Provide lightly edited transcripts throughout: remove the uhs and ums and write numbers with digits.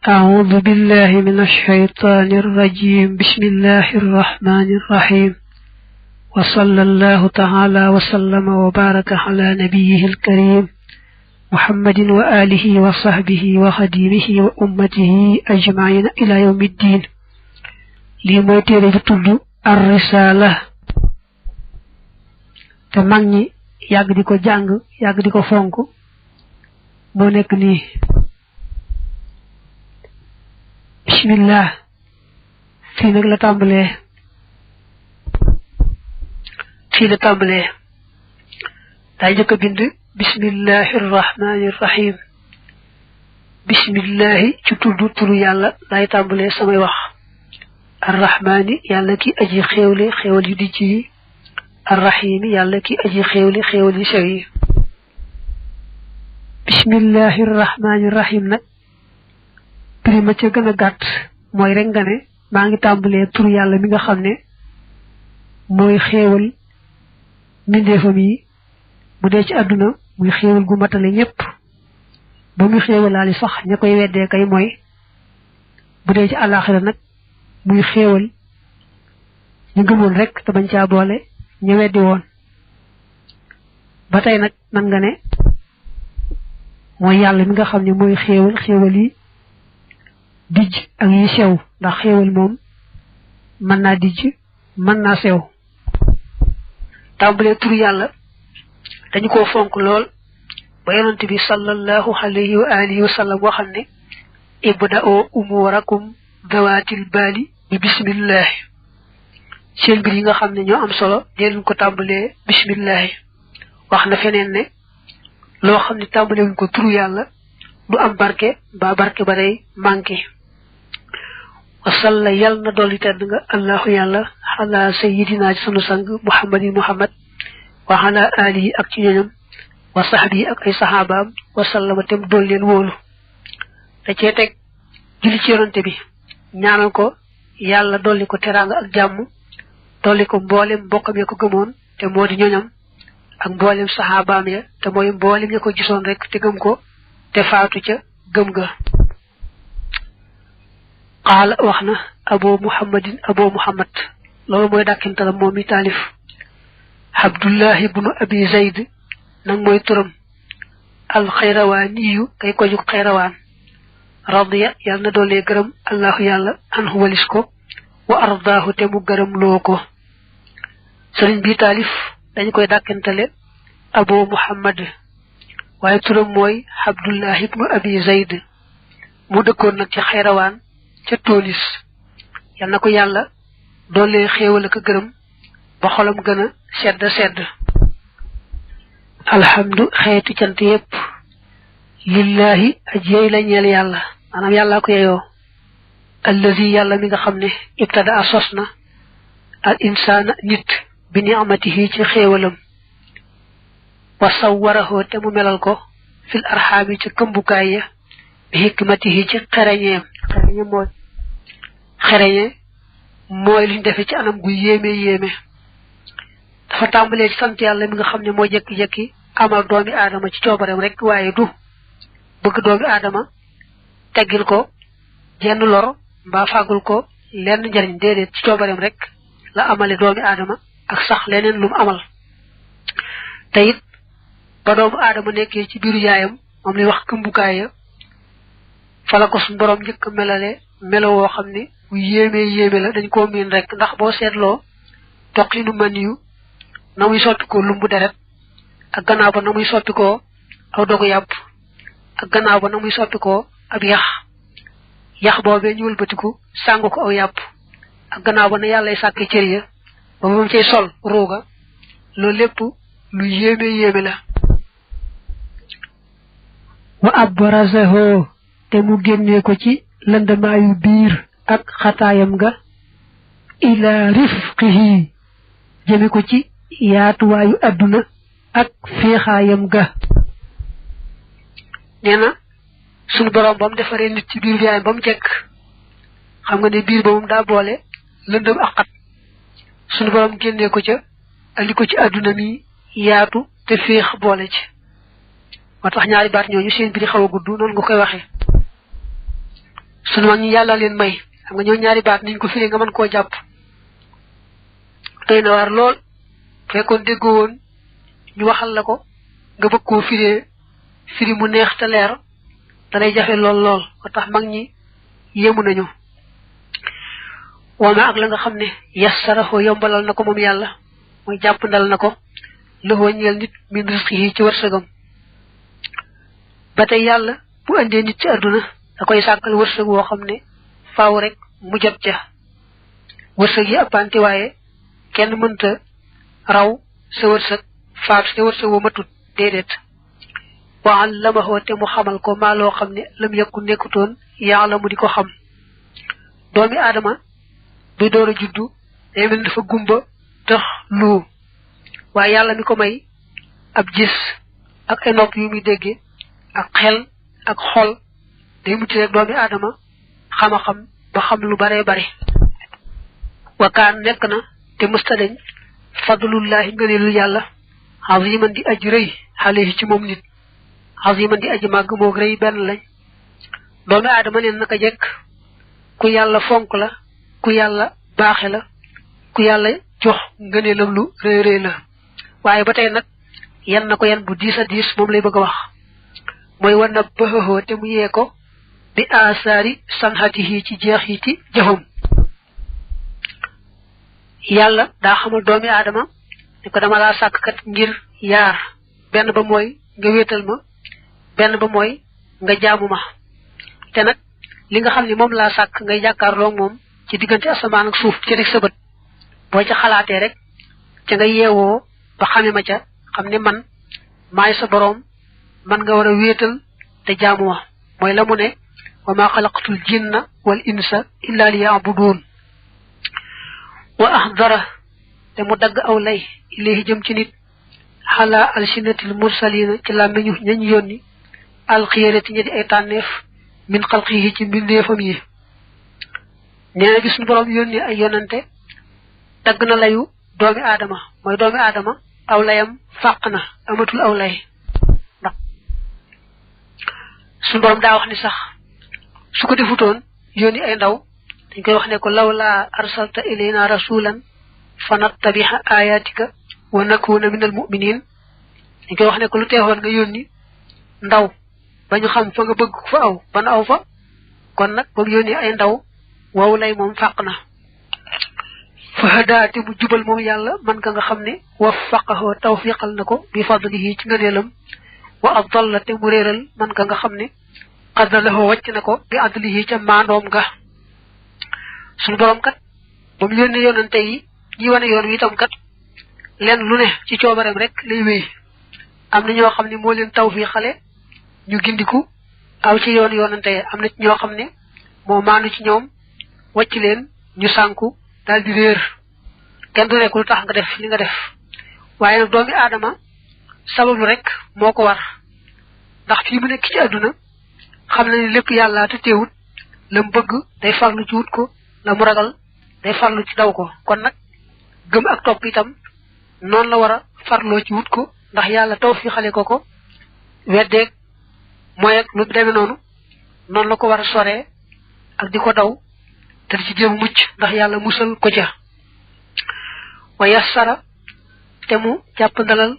أعوذ بالله من الشيطان الرجيم. بسم الله الرحمن الرحيم. وصلى الله تعالى وسلم وبارك على نبيه الكريم محمد وآله وصحبه وخديمه وأمته أجمعين إلى يوم الدين. لي موي تيري bi tuddu الرسالة te mag ñi yàgg di ko jàng yàgg di ko fonk moo nekk nii. bismillah fii nag la tàmbalee daa njëkk a bind bismillahi irrahmani irrahim. bismillahi ci tudd turu yàlla laay tàmbalee samay wax. arrahmani yàlla ki aji xéewle xéewal yu dijj yi. arrahimi yàlla ki aji xéewle xéewal yu sew yi. bismillahi irrahmani irrahim nag prima ca gën a gàtt mooy rek nga ne maa ngi tàmbalee tur yàlla mi nga xam ne mooy xéewal mbindeefam yi bu dee ci àdduna muy xéewal gu matale ñëpp ba muy xéewalaali sax ña koy weddee kay mooy bu dee ci àllaaxira nag muy xéewal ñu gëmoon rek te bañ caa boole ñu weddi woon. ba tey nag man nga ne mooy yàlla mi nga xam ne mooy xéewal yi dijj ak yi sew ndax xéewal moom mën naa dijj mën naa sew. tàmbalee tur yàlla dañu ko fonk lool ba yonent bi sallallahu alayhi wa alihi wa sallam waxal ne ibda'u umurakum dawatil baali bi bismillah. seen mbir yi nga xam ne ñoo am solo dee ko tàmbalee bismillah. wax na feneen ne loo xam ne tàmbalee wuñ ko turu yàlla du am barke ba barke ba day manqué. wasalla yàlla na dolli tedd nga allahu yàlla ala sayidina ci sunu sang muhammad wa ala alihi ak ci ñoñam wa sahbi ak ay sahabaam wasallama tem dool leen wóolu. da cee teg julli ci yonante bi ñaanal ko yàlla dolli ko teraanga ak jàmm dolli ko mboolem mbokkam ya ko gëmoon te moo di ñoñam ak mboolem sahabaam ya te mooy mboolem ya ko gisoon rek te gëm ko te faatu ca gëm ga. qaala wax na abu muhammad loolu mooy dàkkintala moom mi taalif. abdullahi ibnu abi zayd nag mooy turam. alxayrawaaniyu kay ko jug xayrawaan. radiya yàlla na doolee gërëm allahu yàlla anhu walis ko wa ardaahu te mu gërëm loo ko. sëriñ bi taalif dañu koy dàkkintale abu muhammad waaye turam mooy abdullahi ibnu abi zayd mu dëkkoon nag ci xayrawaan ca toolis. yal na ko yàlla doole xéewal ak gërëm ba xolam gën a sedd alhamdu xeetu cant yépp lillahi ajiyey la ñeel yàlla maanaam yàlla ko yeyoo. allazi yàlla mi nga xam ne ibtada a sos na al insaana nit bi ni'matihi ci xéewalam wa sawwarahu te mu melal ko fil arxaami ci këmbukaay ya bi hikmatihi ci xereñeem. xereñe mooy liñ defe ci anam gu yéeme dafa tàmbalee ci sant yàlla mi nga xam ne moo jekki-jekki amal doomi aadama ci coobareem rek waaye du bëgg doomi aadama teggil ko jenn lor mbaa fàggul ko lenn njariñ déedéet ci coobareem rek la amale doomi aadama ak sax leneen lu mu amal. te it ba doomu aadama nekkee ci biiru yaayam moom lay wax këmbukaay ya fala ko suñu borom njëkk melale melo woo xam ne bu yéeme la dañ koo miin rek ndax boo seetloo toqinu man yu na muy sotti ko lumbu deret ak gannaaw ba na muy sotti ko aw dogu yàpp ak gannaaw ba na muy sotti ko ab yax boobee ñu wëlbatiku sàng ko aw yàpp ak gannaaw ba na yàllay sàkke cër ya ba moom cay sol ruuga loolu lépp lu yéeme la. wa abrazahu te mu génnee ko ci lëndamaayu biir ak xataayam ga ila rifqihi jëme ko ci yaatuwaayu adduna ak féexaayam ga. nee na sunu borom ba mu defaree nit ci biir yaayam ba mu jekk xam nga ne biir ba moom daa boole lëndëm ak xat sunu borom génnee ko ca andi ko ci adduna mi yaatu te féex boole ci moo tax ñaari baat ñooñu seen biir xaw a gudd noonu nga koy waxee. sunu mag ñi yàlla leen may xam nga ñoo ñaari baat niñ ko firi nga mën koo jàpp doy na waar lool fekkoon déggoo woon ñu waxal la ko nga bëgg koo firi mu neex te leer dalay jafe lool lool moo tax mag ñi yéemu nañu wama ak la nga xam ne yassarahu yombalal na ko moom yàlla mooy jàppandal na ko loxoo ñeel nit min risqihi ci wërsëgam ba tey yàlla bu andee nit ci àdduna da koy sàkkal wërsëg woo xam ne faaw rek mu jot ca wërsëg yi appante waaye kenn mënta raw sa wërsëg faatu te wërsëg woo matut déedéet wa allamahu te mu xamal ko maa loo xam ne lam yakku nekkutoon yàlla mu di ko xam doomi aadama buy door a juddu day mel dafa gumba tax lu waaye yàlla mi ko may ab gis ak ay nopp yu muy dégge ak xel ak xol day mucc rek doomi aadama xam-xam ba xam lu bare bare wakaan nekk na te mustadeñ fadlullahi ngëneelu yàlla aziman di aji rëy xale ci moom nit aziman di aji màgg moog rëy benn lañ doomi aadama neen naka jekk ku yàlla fonk la ku yàlla baaxe la ku yàlla jox ngëneelam lu rëy rëy la waaye ba tey nag yan na ko yan bu diis a diis moom lay bëgg a wax mooy war na bëxëxoo te mu yee ko bi asaari sanxatihi ci jeex yi ci jëfam yàlla daa xamal doomi aadama ne ko dama laa sàkk kat ngir yaar benn ba mooy nga wéetal ma benn ba mooy nga jaamu ma te nag li nga xam ne moom laa sàkk ngay jàkkaarloo moom ci diggante asamaan ak suuf ci rek sa bët boo ca xalaatee rek ca nga yeewoo ba xame ma ca xam ne man maay sa boroom man nga war a wéetal te jaamu ma mooy la mu ne wa ma xalaqtul jinna wal insa illa liya'budun wa ahdara te mu dagg aw lay ilayhi jëm ci nit xala alsinatil mursalina ci làmmiñu ñañ yónni alxiyarati ña di ay tànneef min xalqihi ci mbindeefam yi nee na bi suñu borom yónni ay yonante dagg na layu doomi aadama mooy doomi aadama aw layam fàq na amatul aw lay ndax suñu borom daa wax ni sax su ko defutoon yónni ay ndaw dañ koy wax ne ko lawla arsalta ilayna rasulan fanattabiha ayatika wa nakuna minal mu'minin dañ koy wax ne ko lu teexoon nga yónni ndaw ba ñu xam fa nga bëgg fa aw ban aw fa kon nag ba mu yónni ay ndaw wow lay moom fàq na fa hadaate mu jubal moom yàlla man ka nga xam ne waffaqahu tawfiqal na ko bi fadlihi ci ngëneelam wa adalla te mu réeral man ka nga xam ne qadalahu wàcc na ko bi adlihi ca maandoom nga suñu borom kat ba mu yónni yonante yi ñi wane yoon wi itam kat leen lu ne ci coobareem rek lay wéy am na ñoo xam ne moo leen tawfiqale ñu gindiku aw ci yoon yonante am na ci ñoo xam ne moo maanu ci ñoom wàcc leen ñu sànku daal di réer kenn du nekk lu tax nga def li nga def waaye nag doomi aadama sabablu rek moo ko war ndax fii mu nekk ci àdduna xam na ne lépp yàlla te teewut la mu bëgg day farlu ci wut ko la mu ragal day farlu ci daw ko kon nag gëm ak topp itam noonu la war a farloo ci wut ko ndax yàlla taw fi xale ko weddeeg mooy ak lu demee noonu la ko war a soree ak di ko daw te di ci jéem mucc ndax yàlla musal ko ca wa yassara te mu jàpp ndalal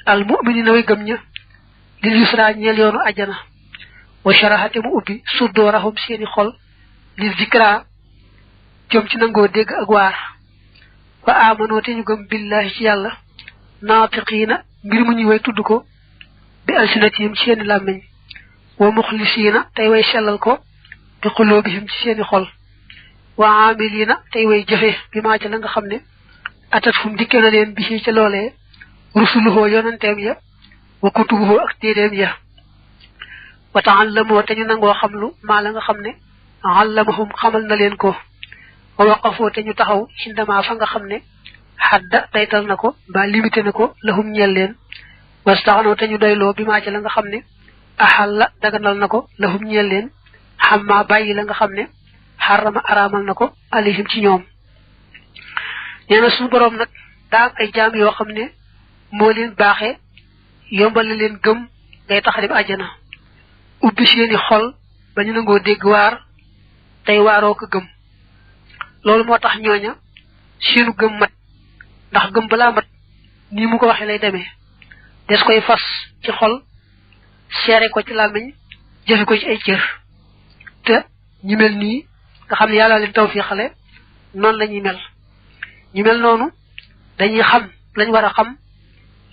al mu'minina way gëm ña lil yusra ñeel yoonu ajjana wa sharaha te mu ubbi suddoorahum seeni xol li zikra jëm ci nangoo dégg ak waar wa amanoo te ñu gëm billahi ci yàlla naatiqiina mbir mu ñuy way tudd ko bi alsinatihim ci seeni làmmiñ wa muxlisiina tey way sellal ko bi xulóobihim ci seeni xol wa amiliina tey way jëfe bi maa ca la nga xam ne atat fu mu dikke na leen bi ci ca loolee rusuluhoo yonanteem ya wa kutubuhoo ak téeréem ya wa taallamoo te ñu nangoo xam lu maa la nga xam ne allamahum xamal na leen ko wa waqafoo te ñu taxaw indama fa nga xam ne xadda daytal na ko ba limité na ko lahum ñeel leen wastaxanoo te ñu doyloo bi maa ca la nga xam ne axal la daganal na ko lahum ñeel leen xamma bàyyi la nga xam ne xarama araamal na ko alayhim ci ñoom nee na suñu boroom nag daa am ay jaam yoo xam ne moo leen baaxee yombal leen gëm ngay tax dem àjjana ubbi seeni xol bañu nangoo dégg waar tey waaroo ko gëm loolu moo tax ñooña seenu gëm mat ndax gëm balaa mat nii mu ko waxee lay demee des koy fas ci xol seere ko ci làmmiñ jëfe ko ci ay cër te ñu mel nii nga xam ne yàlla leen tawfiixale noonu la ñuy mel ñu mel noonu dañuy xam lañ war a xam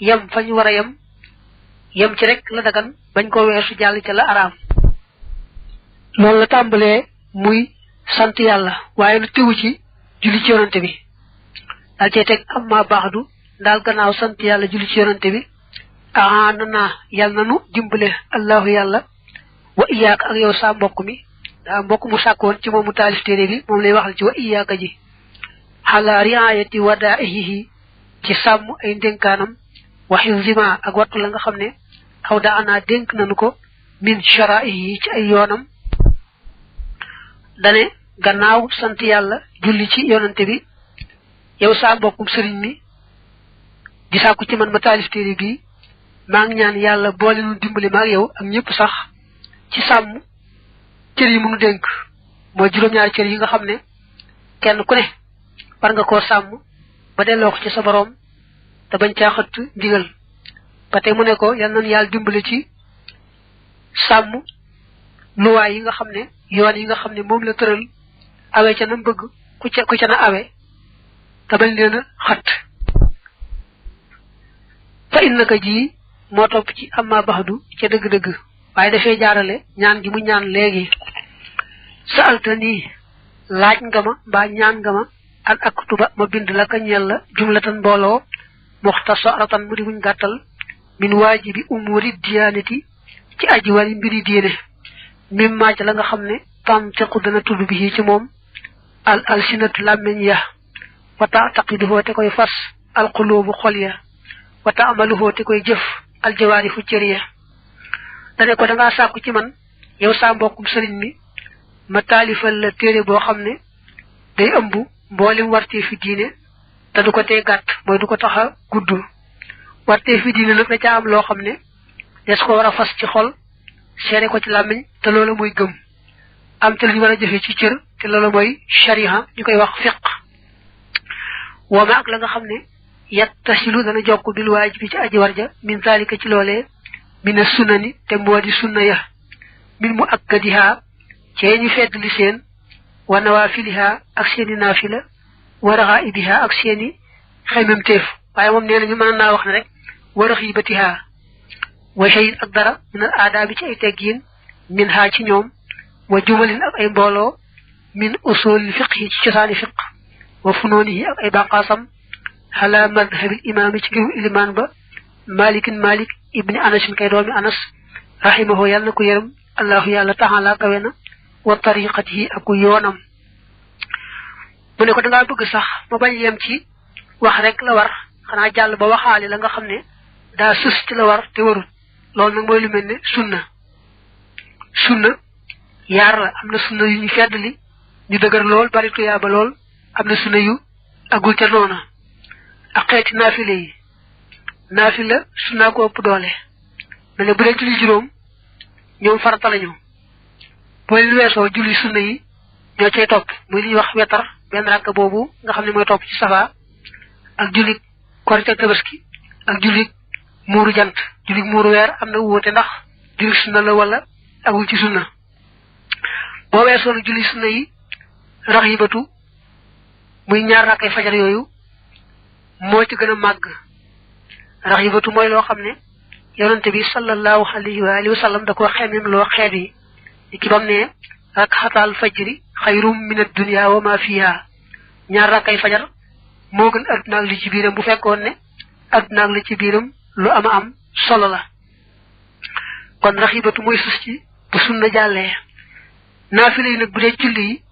yem fa ñu war a yem ci rek la dagan bañ ko weesu jàll ca la araam loolu la tàmbalee muy sant yàlla waaye lu tewu ci julli ci yonante bi daal cee teg amma baaxdu daal gannaaw sant yàlla julli ci yonante bi aana naa yàlla nanu dimbale allahu yàlla wa iyaaka ak yow sa mbokk mi daa mbokk mu sàkkoon ci moom mu taalif téere bi moom lay waxal ci wa iyaaka ji xala riayati wadaihi ci sàmm ay ndénkaanam waxi zima ak wattu la nga xam ne aw daa anaa dénk nanu ko min sharaihi ci ay yoonam dane gannaaw sant yàlla julli ci yonante bi yow sa mbokkum sëriñ mi di sàkku ci man ma taalif téere bi maa ngi ñaan yàlla boole nu dimbali maag yow ak ñëpp sax ci sàmm cër yi mu nu dénk mooy juróom-ñaari cër yi nga xam ne kenn ku ne war nga koo sàmm ba delloo ko ci sa boroom te bañ caa xëtt ndigal ba tey mu ne ko yal nañu yàlla dimbali ci sàmm luwaay yi nga xam ne yoon yi nga xam ne moom la tëral awe ca nam bëgg ku ca na awe te bañ leen a xat fa innaka ji moo topp ci amma baxdu ca dëgg-dëgg waaye dafay jaarale ñaan gi mu ñaan léegi sa alta nii laaj nga ma mbaa ñaan nga ma an aktuba ma bind la ka ñeel la jumlatan mbooloo muxtasaratan mu di muñ gàttal min waajibi umuri diyaanati ci aji wari mbiri diine mim maac la nga xam ne tantiqu dana tudd bi ci moom al alsinatu làmmeñ ya wa taataqiduhoo te koy fas al qulubu xol ya wa taamaluhoo te koy jëf al jawaarifu cër ya dane ko dangaa sàkku ci man yow saa mbokkum sëriñ mi ma taalifal la téere boo xam ne day ëmb mboolem wartee fi diine te du ko tee gàtt mooy du ko tax a gudd wartee fi diine nag da ca am loo xam ne des ko war a fas ci xol seere ko ci làmmiñ te loolu mooy gëm am te lu ñu war a jëfe ci cër te loolu mooy shariha ñu koy wax fiq wooma ak la nga xam ne yattasilu dana jokk bil waajibi ci aji warja min zalika ci loolee mina sunani te moo di sunna ya min mu akkadiha cee ñu fedd li seen wa nawaafiliha ak seeni naafila wa raxaibiha ak seeni xaymamteef waaye moom nee na ñu mën naa wax ne rek wa raxibatiha wa shay'in ak dara min al aadaabi ci ay teggiin min haa ci ñoom wa jumalin ak ay mbooloo min usulil fiqhi ci cosaani fiq wa funoonihi ak ay bànqaasam ala madhabil imaami ci ngirum ilimaan ba malikin malik ibni anasin kay doomi anas rahimahu yàlla na ko yërëm allahu yàlla taala kawe na wa tariqatihi ak yoonam mu ne ko dangaa bëgg sax ma bañ yem ci wax rek la war xanaa jàll ba waxaale la nga xam ne daa sës ci la war te warul loolu nag mooy lu mel ne sunna yaar la am na sunna yu ñu feddli ñu dëgër lool bari tuyaaba lool am na sunna yu agul ca noona ak xeeti naafile yi naafila sunna ko ëpp doole mel ne bu dee julli juróom ñoom farata lañu boo leen weesoo julli sunna yi ñoo cay topp muy li ñuy wax wetar benn rakk boobu nga xam ne mooy topp ci safa ak julli korite tabaski ak julli muuru jant julli muuru weer am na wuute ndax julli sunna la wala agul ci sunna boo weesoo nag julli sunna yi raxibatu muy ñaar rakkay fajar yooyu moo ci gën a màgg raxibatu mooy loo xam ne yonante bi sallallahu alayhi wa alihi wa sallam da ko xeemem loo xeet yi di ki bam ne rakxatal fajri xayrum min ad-dunya wa ma fiha ñaar rakkay fajar moo gën adduna ak li ci biiram bu fekkoon ne adduna ak li ci biiram lu ama am solo la kon raxibatu mooy sus ci bu sunna jàllee naafile yi nag bu dee julli yi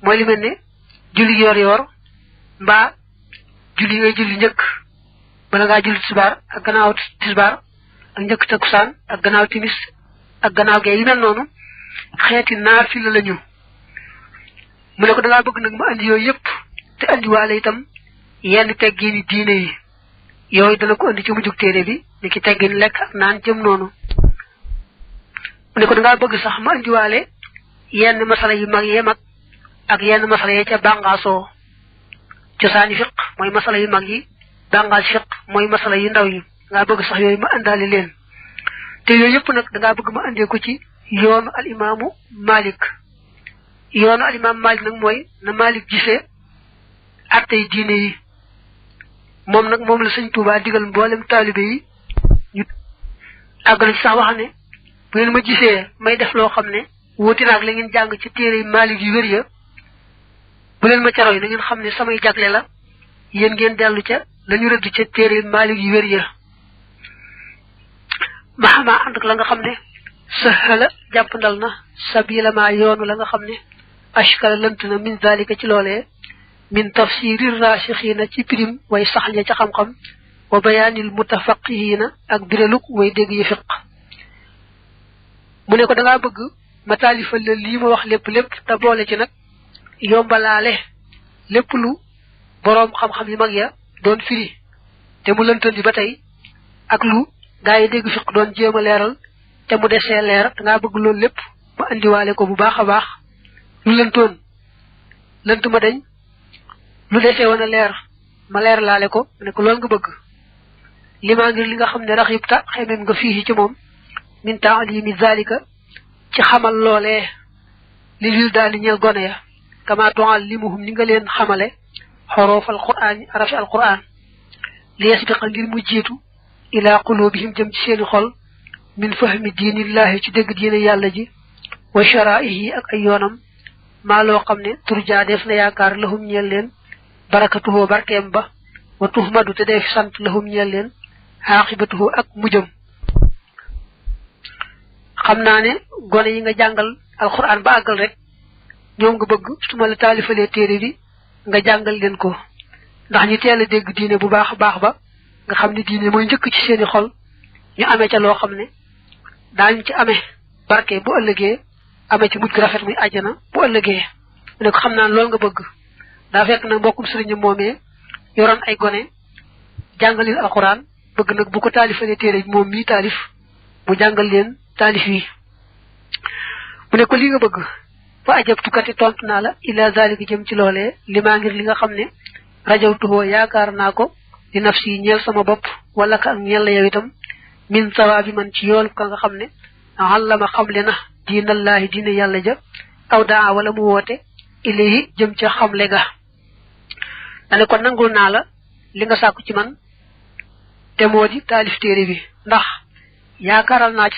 mooy li mel ne julli yor yor mbaa julli ngay julli njëkk bala ngaa julli tisbaar ak gannaaw tisbaar ak njëkk takkusaan ak gannaaw timis ak gannaaw gee yi mel noonu xeeti naafila lañu mu ne ko dangaa bëgg nag ma andi yooyu yëpp te andiwaale itam yenn teggiini diine yi yooyu dana ko andi ci mujjug téere bi ni ki teggin lekk ak naan jëm noonu mu ne ko dangaa bëgg sax ma andiwaale yenn masala yu mag yee mag ak yenn masala yee ca bàngaasoo cosaani fiq mooy masala yu mag yi bàngaas fiq mooy masala yu ndaw yi nga bëgg sax yooyu ma àndaale leen te yooyu yëpp nag dangaa bëgg ma andee ko ci yoonu al imaamu Malik yoonu al imaamu Malik nag mooy na Malik gisee attey diine yi moom nag moom la sëñ Tuubaa digal mboolem taalibe yi ñu àgg na ci sax wax ne bu ngeen ma gisee may def loo xam ne wuti naag la ngeen jàng ci téere yi Malik yu wér ya bu leen ma ca roy na ngeen xam ne samay jagle la yéen ngeen dellu ca la ñu rëdd ca téere yi Malik yu wér ya maxamaa ànd ak la nga xam ne sahala jàppandal na sabila ma yoonu la nga xam ne ashkala lënt na min zalika ci loolee min tafsiri rasixiina ci pirim way sax ña ca xam-xam wa bayaanil mutafaqihiina ak biraluk way dégg yi fiq mu ne ko dangaa bëgg ma taalifal la lii ma wax lépp te boole ci nag yombalaale lépp lu boroom xam-xam yi mag ya doon firi te mu lëntandi ba tey ak lu gaa yi dégg fiq doon jéem a leeral te mu desee leer dangaa bëgg loolu lépp ma indiwaale ko bu baax a baax lu lëntoon lënt ma dañ lu desee woon a leer ma leer laale ko ne ko loolu nga bëgg limaa ngir li nga xam ne rax yëpp ta xemem nga fii ci moom min taalimi zalika ci xamal loolee li wil daani ñeel gone ya kama tuallimuhum ni nga leen xamale xoroof alquran yi arafi alquran li yasbiqa ngir mu jiitu ila qulubihim jëm ci seeni xol min fahmi diinillahi ci dégg diine yàlla ji wa sharaihi ak ay yoonam maa loo xam ne turjaa def na yaakaar lahum ñeel leen barakatuhu barkeem ba wa tuhmadu te def sant lahum ñeel leen aqibatuhu ak mujjam xam naa ne gone yi nga jàngal alquran ba àggal rek ñoom nga bëgg su ma la taalifalee téere bi nga jàngal leen ko ndax ñu teel a dégg diine bu baax a baax ba nga xam ne diine mooy njëkk ci seeni xol ñu amee ca loo xam ne daañu ci amee barke bu ëllëgee amee ci mujj gu rafet muy àjjana bu ëllëgee mu ne ko xam naa loolu nga bëgg daa fekk nag mbokkum sëriñam moomee yoroon ay gone jàngal leen alquran bëgg nag bu ko taalifalee téere bi moom mii taalif mu jàngal leen taalif yi mu ne ko li nga bëgg fa ajabtukati tontu naa la ila zalika jëm ci loolee li maa ngir li nga xam ne rajawtuhoo yaakaar naa ko di nafsi ñeel sama bopp wala ka ak ñeel la yow itam min sawaabi man ci yoolu ka nga xam ne allama xamle na diinallaahi diine yàlla ja aw daa wala mu woote ilayhi jëm ca xamle ga dane ko nangul naa la li nga sàkku ci man te moo di taalif téere bi ndax yaakaaral naa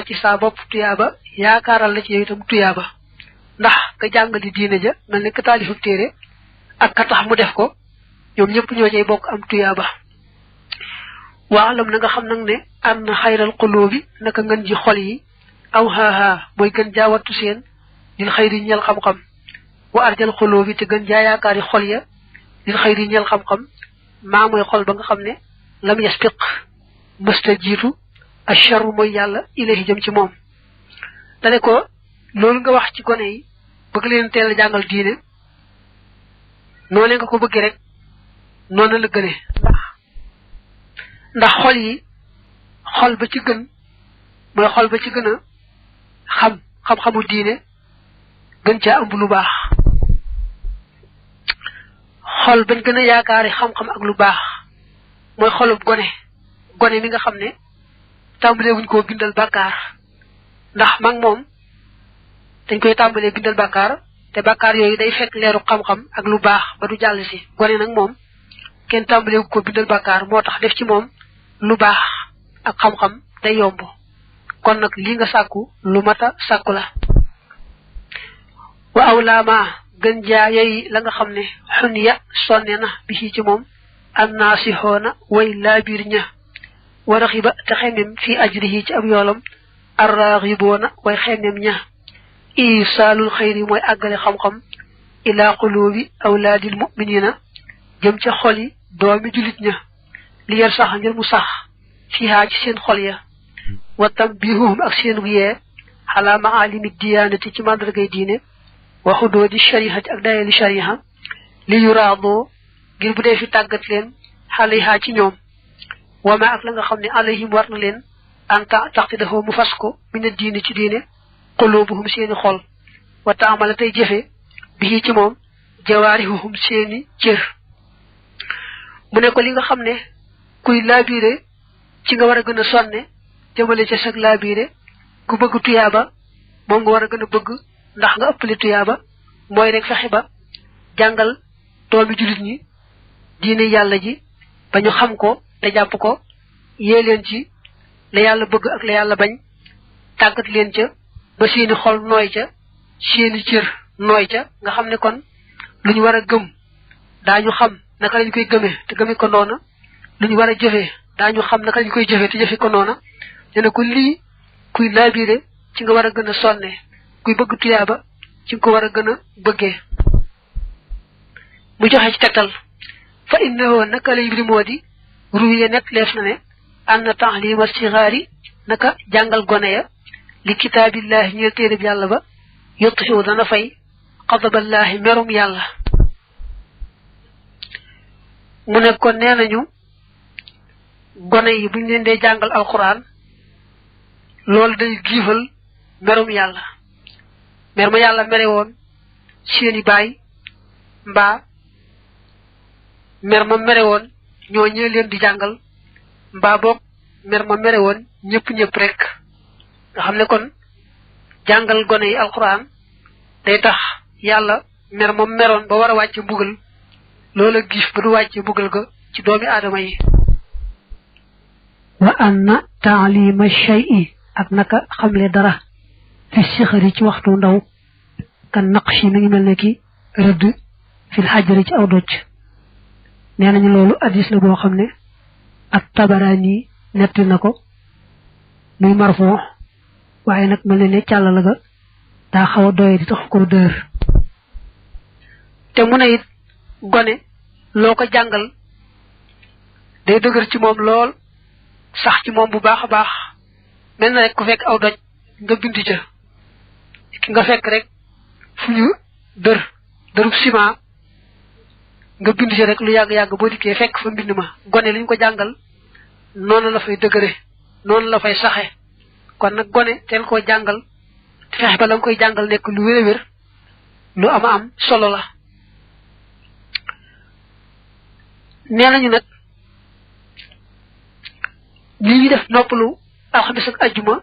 ci saa bopp tuyaaba yaakaaral la ci yow itam tuyaaba ndax ka jàngali diine ja mel ne ka taalif ak téere ak ka tax mu def ko ñoom ñëpp ñoo cay bokk am tuyaaba waalam na nga xam nag ne an xayral qulubi naka ngën ji xol yi aw haha mooy gën jaa wattu seen lil xayri ñeel xam-xam wa arjal qulubi te gën jaa yaakaari xol ya lil xayri ñeel xam-xam maa mooy xol ba nga xam ne lam yaspiq mësta jiitu asharu mooy yàlla ilahi jëm ci moom dane ko loolu nga wax ci gone yi bëgg leen teel a jàngal diine noonu nga ko bëggee rek noonu la gëne ndax xol yi xol ba ci gën mooy xol ba ci gën a xam-xamu diine gën caa ëmb lu baax xol bañ gën a yaakaari xam-xam ak lu baax mooy xolub gone mi nga xam ne tàmbalee wuñ koo bindal bàkkaar ndax mag moom dañ koy tàmbalee bindal bàkkaar te bàkkaar yooyu day fekk leeru xam-xam ak lu baax ba du jàll si gone nag moom kenn tàmbalee ko bindal bàkkaar moo tax def ci moom lu baax ak xam-xam day yomb kon nag li nga sàkku lu mata sàkku la wa awlaama gën jaa yey la nga xam ne xun ya sonne na bi ci moom annaasixoona way laabiir ña wa raxiba te xemem fii ajrihi ci ab yoolam arraxiboona way xemem ña isaalul xayri mooy àggale xam-xam ila qulubi awlaadil muminina jëm ca xoli doomi julit ña li yar sax ngir mu sax fiihaa ci seen xol ya wa tambihuhum ak seen yee xalaa maalimi diyaanati ci màndargay diine wa xudoodi sharihati ak dayali shariha li yuraadoo ngir bu dee fi tàggat leen xalihaa ci ñoom wama ak la nga xam ne alayhim war na leen anta taxti dafa mu fas ko mina diine ci diine qulubuhum seeni xol wa ta'amala tay jëfé bi ci mom jawarihum seeni cër mu ne ko li nga xamne kuy labiré ci nga wara gëna sonné jëmele ci sak labiré ku bëgg tuyaba mo nga wara gëna bëgg ndax nga ëppali tuyaba moy rek fexé ba jangal doomi julit ñi diine yalla ji bañu xam ko te japp ko yé leen ci la yalla bëgg ak la yalla bañ tagat leen ca ba seeni xol noy ca seeni cër noy ca nga xamne kon luñu wara gëm dañu xam naka lañ koy gëmé te gëmé ko nona luñu wara jëfé dañu xam naka lañ koy jëfé te jëfé ko nona dina ko li kuy labiré ci nga wara gëna sonné kuy bëgg tuyaba ci ko wara gëna bëggé mu joxe ci tektal fa innahu naka lay bi modi ruwiye nek leef na ne anna ta'lima sighari naka jangal gone ya li kitabillahi ñe téré bi yalla ba yottu dana fay qadaballahi merum yalla mu ne kon nenañu gone yi buñ leen dé jangal alquran lol day gifal merum yalla mer ma yalla mere won seeni bay mba mer ma mere won ñoo ñe leen di jangal mba bok mer ma mere won ñepp rek nga xamne kon jangal gone yi alquran day tax yalla mer ma meron ba wara wacc mbugal lola gif bu du wacc mbugal ga ci doomi adama yi wa anna ta'lima shay'i ak naka xamle dara fi sikhari ci waxtu ndaw kan naqshi mi ngi melne ki rëdd fil hajri ci aw docc nenañu lolu hadith la bo xamne ak tabarani netti nako muy marfu waye nak melne ne cyalla ga da xawa doye di tax ko deur te muna it gone loko jangal day deugar ci mom lol sax ci mom bu baaxa baax mel na rek ku fekk aw doj nga bindu ca ki nga fekk rek fuñu dërub ciment nga bindu ca rek lu yag yag bo diké fekk fa mbind ma gone liñ ko jangal non la fay deugere non la fay saxé kon nak gone tel ko jangal fex ba lang koy jangal nek lu wéré wér lu am solo la nenañu nak li def noppalu alxamis ak aljuma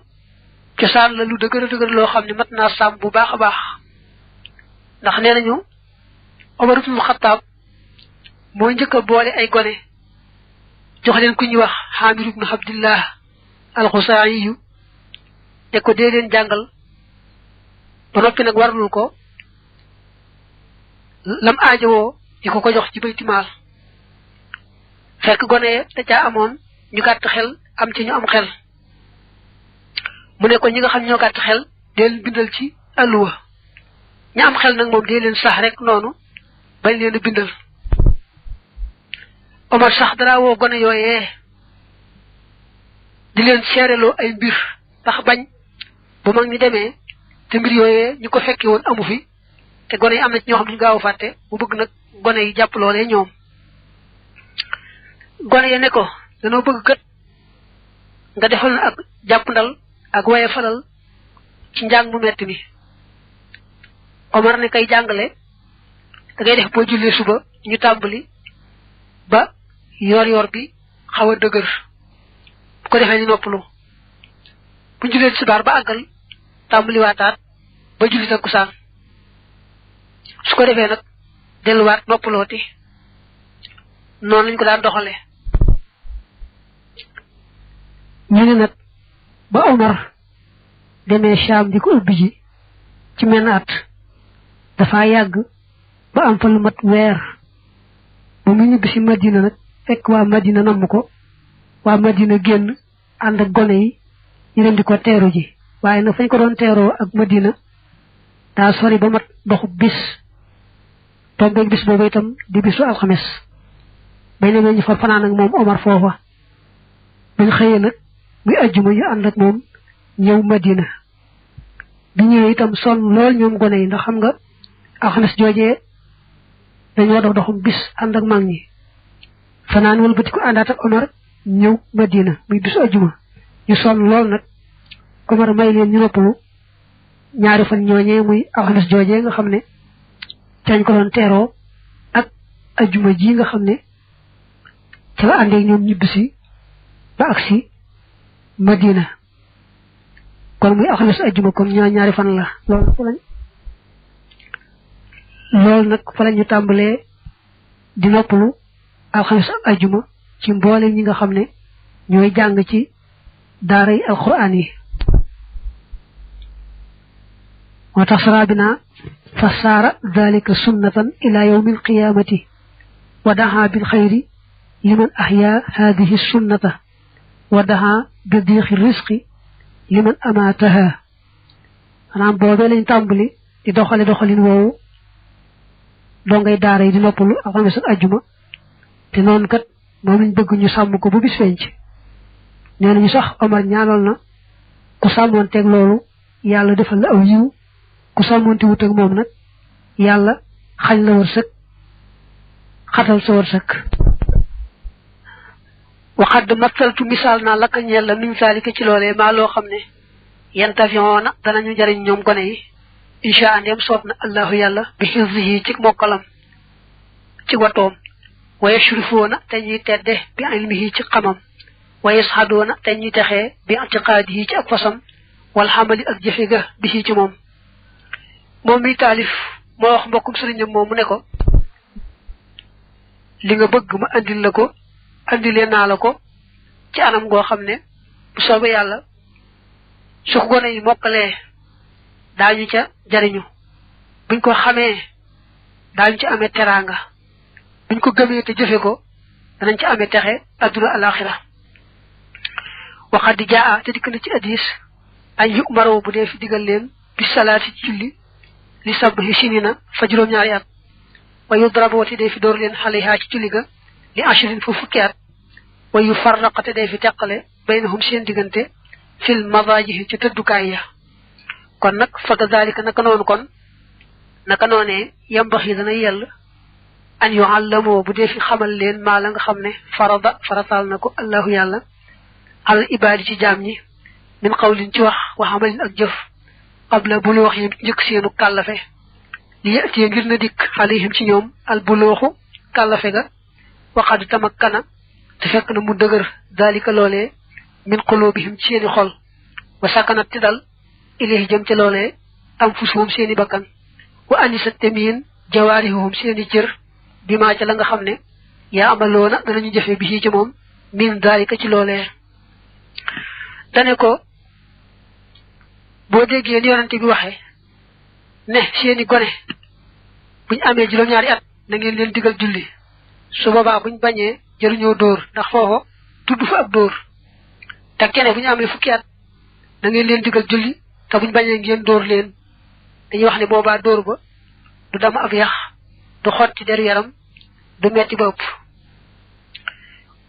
cosaan la lu dëgër loo xam ne mat naa sàmm bu baax a baax ndax nee nañu Omar ibn Khattab moo njëkk a boole ay gone jox leen ku ñuy wax Hamir ibn Abdillah al-Khusaayi te ko dee leen jàngal ba noppi nag warlul ko lam aajowoo di ko jox ci baytimaal fekk gone da caa amoon ñu gàtt xel am ci ñu am xel mu ne ko ñi nga xam ñoo gàtt xel deel bindal ci alluwa ñi am xel nag moom dee leen sax rek noonu bañ leen bindal Omar sax dara woo gone yooyee di leen seereloo ay mbir tax bañ bu mag ñi demee te mbir yooyee ñu ko fekke woon amu fi te gone yi am na ci ñoo xam ne gaaw fàtte bu bëgg nag gone yi jàpp loolee ñoom gone yi ne ko dañoo bëgg kat nga defal na ak jàppandal ak waye falal ci njàng mu metti mi Omar ne kay jàngale da ngay def boo jullee suba ñu tàmbali ba yor bi xaw a dëgër bu ko defee ñu noppalu bu jullee subaar ba àggal tàmbali waataat ba julli takkusaan su ko defee nag delluwaat noppalooti noonu lañ ko daan doxale ñu ne nag ba Omar demee Sham di ko ubbi ji ci menn at dafa yàgg ba am fa lu mat weer ba mu ñibbi si Madina nag fekk waa Madina namm ko waa Madina génn ànd ak gone yi ñu dem di ko teeru ji waaye nag fañ ko doon teeroo ak Madina daa sori ba mat doxu bis tombeeg bis boobu itam di bisu alxames bañ ne ñu fa fanaan ak moom Omar foofa bañ xëyee nag muy ajjuma ñu ànd ak moom ñëw Madina bi ñëwee itam sonn lool ñoom gone yi ndax xam nga alxames joojee dañoo doxum bis ànd ak mag ñi fanaan wal bëti ko àndaat ak Omar ñëw Madina muy bisu ajjuma ñu sonn lool nag Omar may leen ñu noppalu ñaari fan ñooñee muy alxames joojee nga xam ne cañ ko doon teeroo ak ajjuma ji nga xam ne ca la àndeeg ñoom ñibbisi ba agsi Madina kon muy alxames ajjuma kon ñaari fan la loolu nag fa lañu tàmbalee di noppalu alxames ak ajjuma ci mboole ñi nga xam ne ñooy jàng ci daara yi alquran yi moo tax sarabina fa saara dalika sunnatan ila yawmi alqiyamati wa daha bil xayri liman ahya hadihi sunnata wa daha bi diixi risqi liman amaataha maanaam boobee lañ tàmbali di doxalin woowu doo ngay daara yi di noppalu alxames ak ajjuma te noonu kat moom lañ bëgg ñu sàmm ko bu bis feeñ ci nee nañu sax Omar ñaanal na ku sàmmoonteeg loolu yàlla defal la aw yiw ku sàmmoonte wut ak moom nag yàlla xañ la wërsëg xatal sa wërsëg waxadd mattaltu misaal naa lakka ñeel la min saalika ci loolee maa loo xam ne yantafiyoona danañu jariñ ñoom gone yi insha andem soob na allahu yàlla bi xifzihi ci mokkalam ci watoom wa yashrifoona te ñuy tedde bi ilmihi ci xamam wa yashadoona te ñuy texee bi atiqaadihi ci ak fasam wal xamali ak jëfe ga bi ci moom mi taalif moo wax mbokkum sëriñam moom mu ne ko li nga bëgg ma andil la ko andilee naa la ko ci anam goo xam ne bu soobee yàlla su ko gone yi mokkalee daañu ca jariñu buñ ko xamee daañu ci amee teraanga buñ ko gëmee te jëfe ko danañ ci amee texe adduna alaxira waxat di jaa te dikk na ci hadis ay yu maraw bu dee fi digal leen bi salaati ci julli li sabhi sinina fa juróom-ñaari at wa yudraboo te dee fi door leen xalihaa ci julli ga li ashrin fu fukki at wa yu farraqa te dee fi teqale baynahum seen diggante fil madaajihi ci tëddukaay ya kon nag fa kazalika naka noonu kon naka noonee yambaxi dana yell an yuallamoo bu dee fi xamal leen maa la nga xam ne farataal na ko allahu yàlla al ibaadi ci jaam ñi min qawlin ci wax wa amalin ak jëf qabla buloox yi njëkk seenu kàllafe li yatiye ngir na dikk alayhim ci ñoom al bulooxu kàllafe ga waxad tamakkana te fekk na mu dëgër dalika loolee min qulubihim ci seeni xol wa sakanat ti dal ilayhi jëm ca loolee am fusuhum seeni bakkan wa anisat temiin jawaarihum seeni cër bi maa ca la nga xam ne yaa amaloona danañu jëfe bi ci moom min dalika ci loolee dane ko boo déggee ni yonante bi waxe ne seeni gone buñ amee juróom-ñaari at na ngeen leen digal julli su boobaa buñ bañee jëruñoo dóor ndax foofa tudd fa ab dóor te kene buñu amee fukki at na ngeen leen digal julli te buñ bañee ngeen dóor leen dañuy wax ne boobaa dóor ba du dama ab yax du xotti deru yaram du metti ba ëpp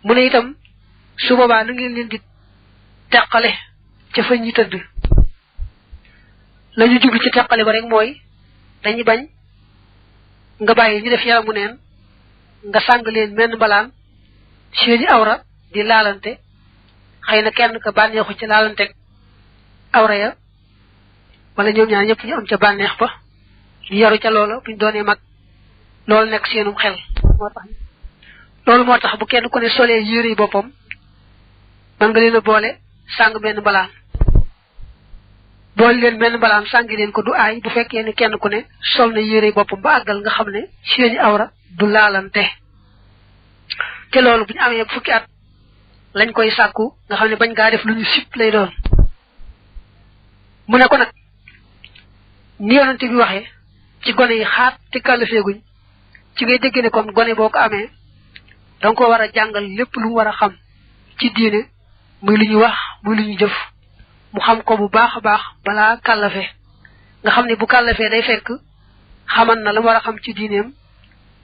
mu ne itam su boobaa na ngeen leen di teqale ca fa ñi tëdd lañu jublu ci teqale ba rek mooy dañuy bañ nga bàyyi ñu def yaramu neen nga sàng leen menn mbalaan seeni awra di laalante xëy na kenn ka bànneexu ca laalanteeg awra ya wala ñoom ñaar ñëpp ñu am ca bànneex ba ñu yaru ca loola buñ doonee mag loolu nekk seenum xel moo tax bu kenn ku ne solee yére yi boppam man nga leen a boole sàng benn mbalaan boole leen benn mbalaan sàngi leen ko du aay bu fekkee ne kenn ku ne sol na yére yi boppam ba àggal nga xam ne seeni awra du laalante te loolu bu ñu amee fukki at lañ koy sàkku nga xam ne bañ ngaa def lu ñu sip lay doon mu ne ko nag ni yonante bi waxee ci gone yi xaat te kàllafeeguñ ci ngay dégg ne kon gone boo ko amee danga ko war a jàngal lépp lu mu war a xam ci diine muy lu ñu wax muy lu ñu jëf mu xam ko bu baax a baax balaa kàllafe nga xam ne bu kàllafee day fekk xaman na la mu war a xam ci diineem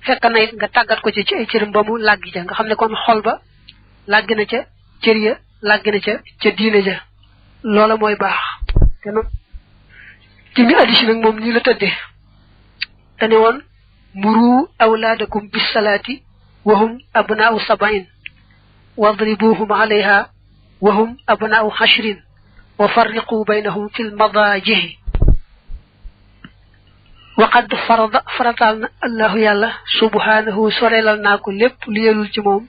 fekk na it nga tàggat ko ci ay cëram ba mu làggi ja nga xam ne kon xol ba làggi na ca cër ya làggi na ca diine ja loola mooy baax te noonu ci mi addis nag moom nii la tëddee te ne woon muru awlaadakum bis salaati wahum abnaau sabain wadribuhum alayha wahum abnaau hashrin wa farriqu baynahum fil madaajihi وقد فرض فرطالنا الله يالا سبحانه سوريلال ناكو لب ليلول ci mom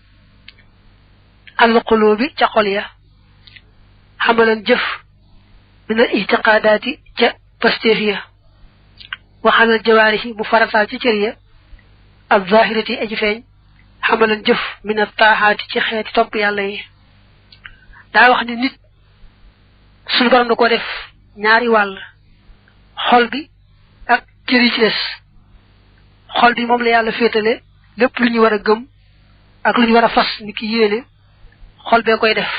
al qulubi ci xol ya xamalan jëf min al i'tiqadati ci pastefiya wa xamal jawarihi mu faratal ci cër ya al zahirati aji feñ xamalan jëf min al taahati ci xeeti top yalla yi da wax ni nit suñu borom da ko def ñaari wal xol bi ak cëri ci dess xol bi mom la yalla fétalé lepp luñu wara gëm ak luñu wara fas ni ki yéene xol be koy def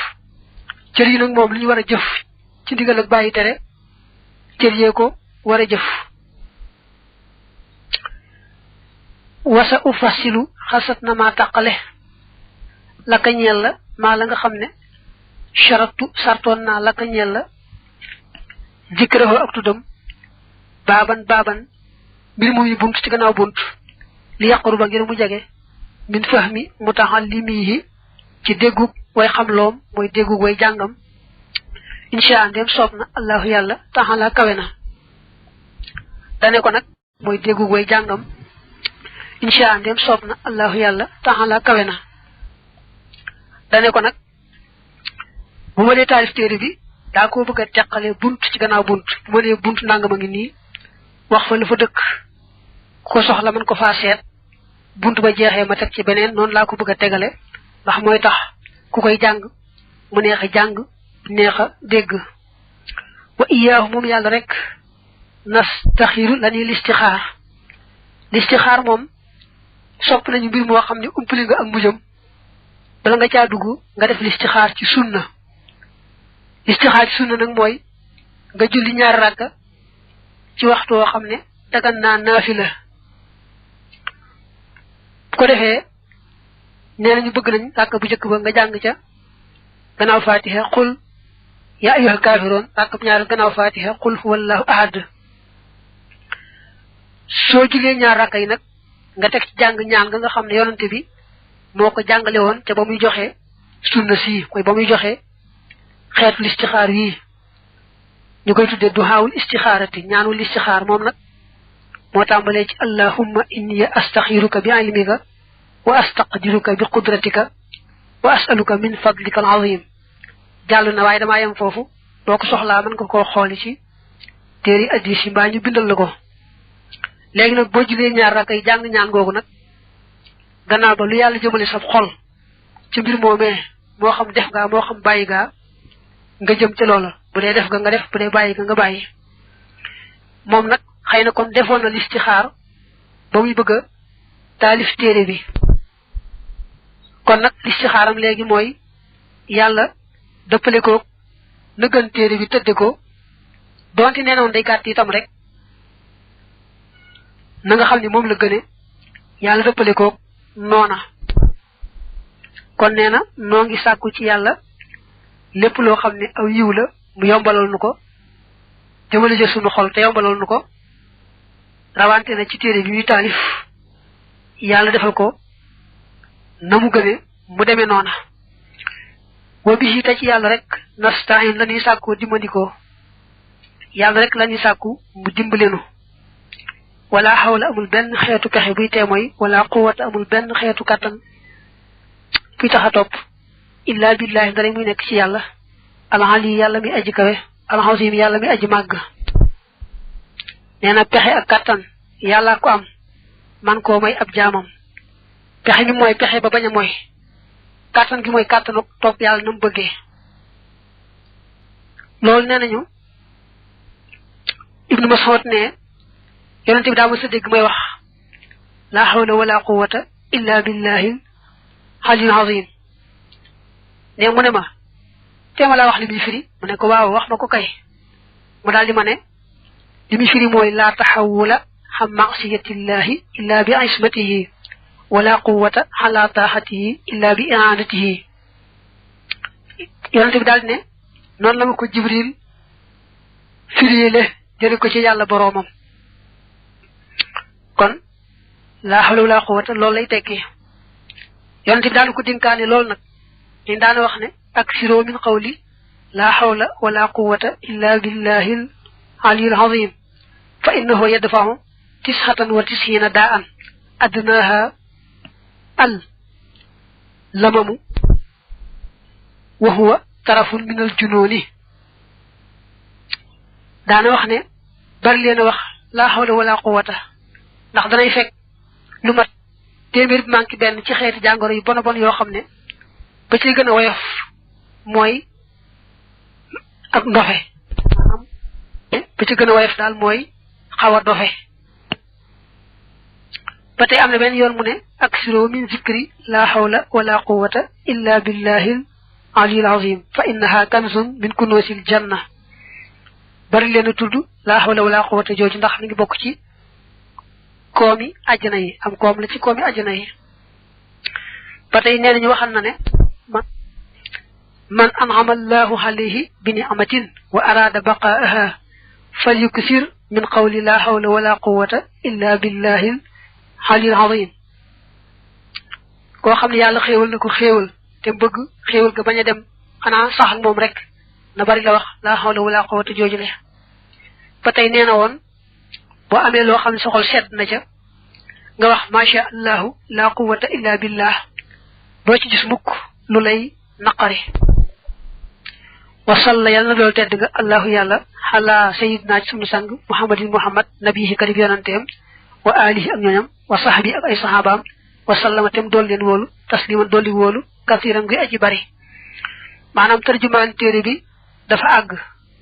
cër yi nak mom luñu wara jëf ci digal ak bayyi téré cër yé ko wara jëf wasa ufasilu khasatna ma taqale la ka ñel la ma la nga xamné sharatu sarton na la ka ñel la zikrahu ak tudum baban bir muy buntu ci gannaaw buntu li yaqru ba ngir mu jage min fahmi mutahallimihi ci deggu way xam loom moy deggu way jangam insha Allah sopna Allah yalla taala kawena dané ko nak moy deggu way jangam insha Allah sopna Allah yalla taala kawena dané ko nak bu ma lé tarif téré bi da ko bëgg tekkale buntu ci gannaaw buntu bu né buntu nangama ngi ni wax fa lu fa dëkk ko soxla man ko fa sét buntu ba jéxé ma tek ci benen non la ko bëgg tégalé ndax moy tax ku koy jang mu neexa jang neexa dégg wa iyyahu mum yalla rek nastakhiru lani listikhar mom sopp nañu bir mo xamni umpli nga ak mujum bala nga ca duggu nga def listikhar ci sunna nak moy nga julli ñaar rakka ci waxtu wo xamne dagan na nafila ko defé nenañu bëgg nañ tak bu jëk ba nga jang ca gannaaw fatiha qul ya ayyuhal kafirun tak ñaar gannaaw fatiha qul huwallahu ahad so julé ñaar rakay nak nga tek ci jang ñaan nga xamne yonenté bi moko jangalé won ca bamuy joxé sunna si koy bamuy joxé xéetu listikhar yi ñu koy tuddé duhaul istikharati ñaanul istikhar mom nak mo tambalé ci allahumma inni astakhiruka bi ilmika wa astaqdiruka bi qudratika wa as'aluka min fadlika al'azim jallu na way dama yam fofu doko soxla man ko xoli ci téri hadisi ba ñu bindal lako légui nak bo julé ñaar rakay jang ñaan gogu nak gannaaw ba lu yalla jëmele sa xol ci mbir momé mo xam def nga mo xam bayyi ga nga jëm ci loola bu dé def nga def bu dé bayyi nga bayyi mom nak xeyna kon defon na listikhar ba muy bëgg talif téré bi kon nak listikharam légui moy yalla deppelé ko na gën téré bi tëddé ko donti nénon day gatti tam rek na nga xamni mom la gëné yalla deppelé ko nona kon néna no ngi sakku ci yalla lepp lo xamni aw yiw la mu yombalal nuko jëmale ci sunu xol te yombalal nuko rawante na ci téré bi ñu talif yalla defal ko namu gëné mu démé nona wo bi ci yalla rek nasta'in lañuy sakku dimandiko yalla rek lañuy sakku mu dimbalenu wala hawla amul ben xéetu kaxe buy témoy wala quwwata amul ben xéetu katan fi taxa top illa billahi dara muy nek ci yalla al ali yalla mi aji kawe al hazim yalla mi aji mag neena pexé ak katan yalla ko am man ko may ab jaamam pexé mi moy pexé ba baña moy katan gi moy katanu top yalla nam bëggé lol nenañu ibnu mas'ud ne yonent bi da mësa dégg may wax la hawla wala quwwata illa billahi al azim ne mu ne ma téma la wax li mi firi mu ne ko waaw wax mako kay mu daldi ma ne li mi firi moy la tahawula ham ma'siyatillahi illa bi ismatihi wala quwwata ala tahatihi illa bi i'anatihi yonent bi daldi ne non la ko jibril firiyele jëre ko ci yalla boromam kon la hawla wala quwwata lol lay tekki yonent bi dal ko dinkane lol nak ni daana wax ne aksiru min qawli la hawla wala quwwata illa billahi al-aliyyil azim fa innahu yadfa'u tis'atan wa tis'ina da'an adnaha al lamamu wa huwa tarafun min al jununi daana wax ne bari leen wax la hawla wala quwwata ndax danay fekk lu mat téeméer bi manki benn ci xeeti jàngoro yu bon bon yoo xam ne ba ci gën a woyof mooy ak ndofe ba ci gën a woyof daal mooy xaw a dofe ba tey am na benn yoon mu ne aksiro min zikri la hawla wala quwwata illa billahi al azim fa innaha kanzun min kunusil janna bari leen tudd la hawla wala quwwata jooju ndax mi ngi bokk ci koomi àjjana yi am koom la ci koomi àjjana yi ba tey nee nañu waxal na ne man an'ama allahu alayhi bi ni'matin wa arada baqa'aha falyuksir min qawli la hawla wala quwwata illa billahi al azim koo xam ne yàlla xéewal na ko xéewal te bëgg xéewal ga bañ a dem xanaa sax ak moom rek na bari la wax la hawla wala quwwata jooju le ba tey nee na woon boo amee loo xam ne sa xol sedd na ca nga wax masha allahu la quwwata illa billah doo ci gis mukk lu lay naqari wa salla yàlla na dool tedd nga allahu yàlla xala sayidna ci sunu sang muhammadin muhammad nabihi karib yonanteem wa alihi ak ñooñam wa sahbi ak ay sahabaam wa sallama tem dool leen wóolu tasliman dolli wóolu kasiran gi aji bari maanaam tarjumaan téere bi dafa àgg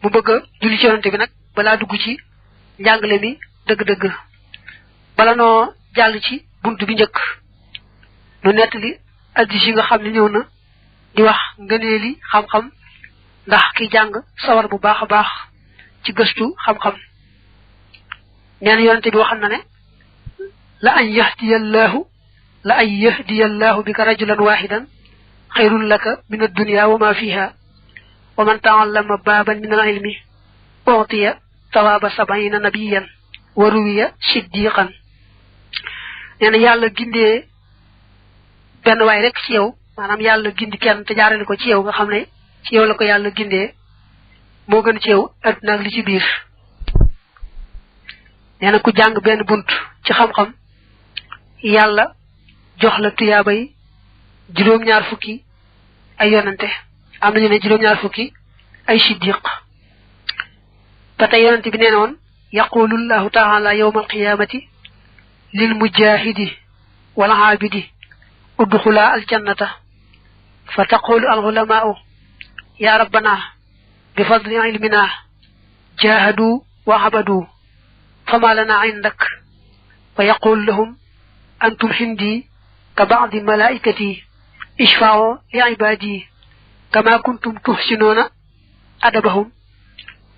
mu bëgg a julli ci yonante bi nag balaa dugg ci njàngale mi dëgg-dëgg bala noo jàll ci buntu bi njëkk nu nettali addis yi nga xam ne ñëw na di wax ngëneeli xam-xam ndax ki jàng sawar bu baax a baax ci gëstu xam-xam nee na yonante bi waxam na ne la an yahdiyallahu bika rajulan wahidan xayrun laka min ad-dunya wa ma fiha wa man ta'allama baban min al-ilmi utiya tawaba 70 nabiyan wa ruwiya siddiqan nee na yàlla gindee benn waay rek ci yow maanaam yàlla gindi kenn te jaarale ko ci yow nga xam ne ci yow la ko yàlla gindee moo gën ci yow adduna ak li ci biir nee na ku jàng benn bunt ci xam-xam yàlla jox la tuyaabay juróom-ñaar fukki ay yonante am nañu ne juróom-ñaar fukki ay siddiq ba tey yonante bi nee na woon yaqulu llahu taala yawma alqiyamati lil mujahidi wal aabidi udxula aljannata fa taqulu al ulamaau ya rabbana bi fadli ilmina jahadu wa abadu fama lana indak fa yaqul lahum antum hindi ka ba'di malaikati ishfa'u li ibadi kama kuntum tuhsinuna adabahum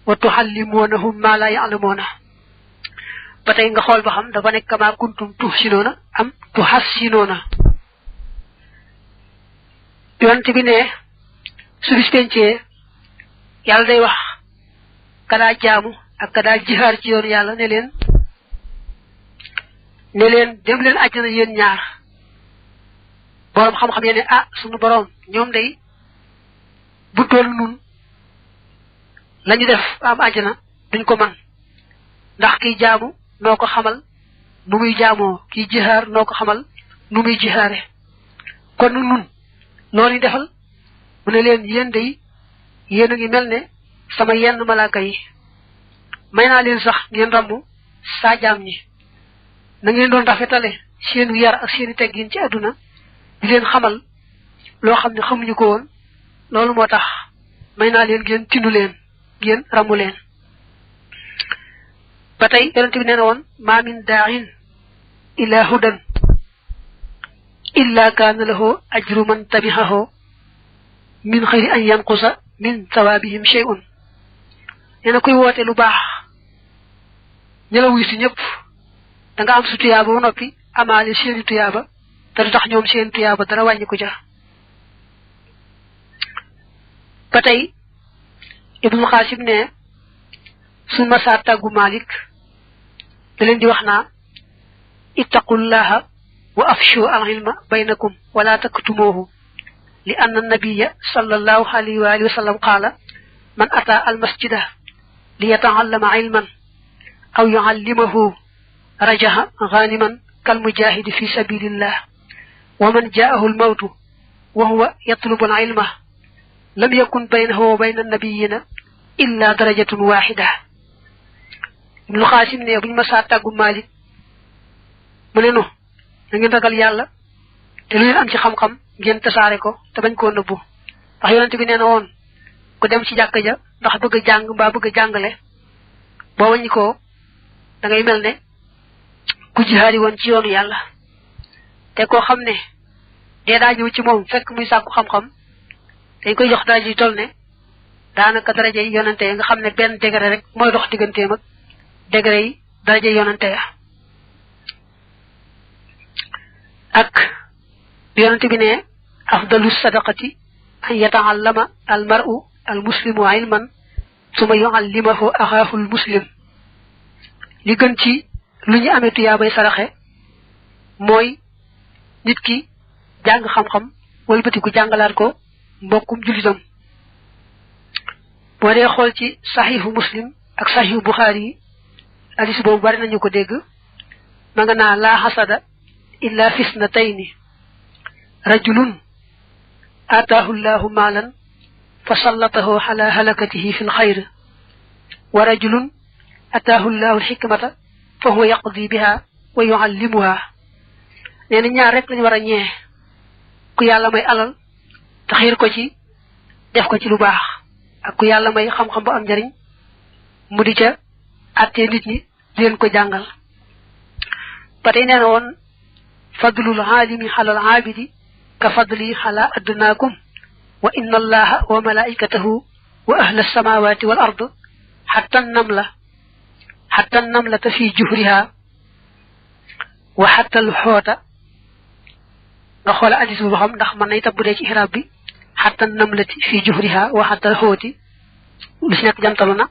wa tuhallimunahum ma la ya'lamuna batay nga xol ba xam dafa nek kama kuntum tuhsinuna am tuhassinuna yonte bi ne su bis pencé yalla day wax kada jaamu ak kada jihar ci yoon yalla ne len dem len aljana yeen ñaar borom xam-xam yene sunu borom ñoom day bu tol nun lañu def am aljana duñ ko man ndax ki jaamu noko xamal nu muy jaamoo ki jihar noko xamal nu muy jihaare kon nun loolu defal mu ne leen yéen day yéen a ngi mel ne sama yenn malaaka yi may naa leen sax ngeen rammu saa jaam ñi na ngeen doon rafetale seen yar ak seen teggin ci àdduna di leen xamal loo xam ne xamuñu ko woon loolu moo tax may naa leen ngeen tindu leen ngeen rammu leen ba tey yonente bi nee na woon ma min da'in ila hudan illa kaana lahu ajru man tabi'ahu min xayri an yanqusa min thawabihim shay'un neena koy woote lu baax ñala wuy si ñëpp da nga am su tuyaaba ba noppi amaale seeni tuyaaba te du tax ñoom seen tuyaaba dara wàññi ko ja ba tey ibnu xaasim ne su ma saa tàggu malik da leen di wax naa ittaqullaha wa afshu al-ilma baynakum wala taktumuhu li anna an-nabiyya sallallahu alayhi wa alihi wa sallam qala man ata al-masjida li yata'allama ilman aw yu'allimahu rajaha ghaniman kal mujahid fi sabilillah wa man ja'ahu al mawt wa huwa yatlubu al ilma lam yakun baynahu wa bayna an-nabiyyin illa darajatun wahida. Ibnu Qasim ne buñ ma sa taggu Malik mu ne no da ngeen ragal yalla te lu ngeen am ci xam-xam ngeen tasaare ko te bañ koo nëbbu ndax yonent bi nee na woon ku dem ci jàkka ja ndax bëgg a jàng mbaa bëgg a jàngale boo wàññi ko da ngay mel ne ku jihaari woon ci yoonu yàlla te koo xam ne dee daa ñëw ci moom fekk muy sàkku xam-xam dañ koy jox daraja yi toll ne daanaka daraja yi yonante nga xam ne benn degré rek mooy dox digganteem ak degré yi daraja yonante ya ak yonante bi ne afdalu sadaqati an yata'allama al mar'u al muslimu ilman suma yu'allimahu axaahu al muslim li gën ci lu ñu amee tuyaabay saraxe mooy nit ki jàng xam-xam wëlbatiku jàngalaat ko mbokkum jullitam boo dee xool ci saxiixu muslim ak saxiixu buxaari yi hadis boobu bari nañu ko dégg ma nga naa laa xasada illa fisnatayni rajulun ataahu llahu maalan fa sallatahu ala halakatihi fi lxayr wa rajulun ataahu llahu lxikmata fa huwa yaqdi biha wa yuallimuha nee na ñaar rek lañu war a ñee ku yàlla may alal te xiir ko ci def ko ci lu baax ak ku yàlla may xam-xam bu am njariñ mu di ca attee nit ñi di leen ko jàngal ba tey nee na woon fadlul aalimi xalal aabidi ka fadli xala adnaakum wa inna allaha wa malaikatahu wa ahla alsamawati wal ard xatta namlata fi juhriha wa xatta alxoota nga xoola addis bu xam ndax mën na itam bu dee ci xiraab bi xatta namlati fi juhriha wa xatta alxooti lu si nekk jantalu na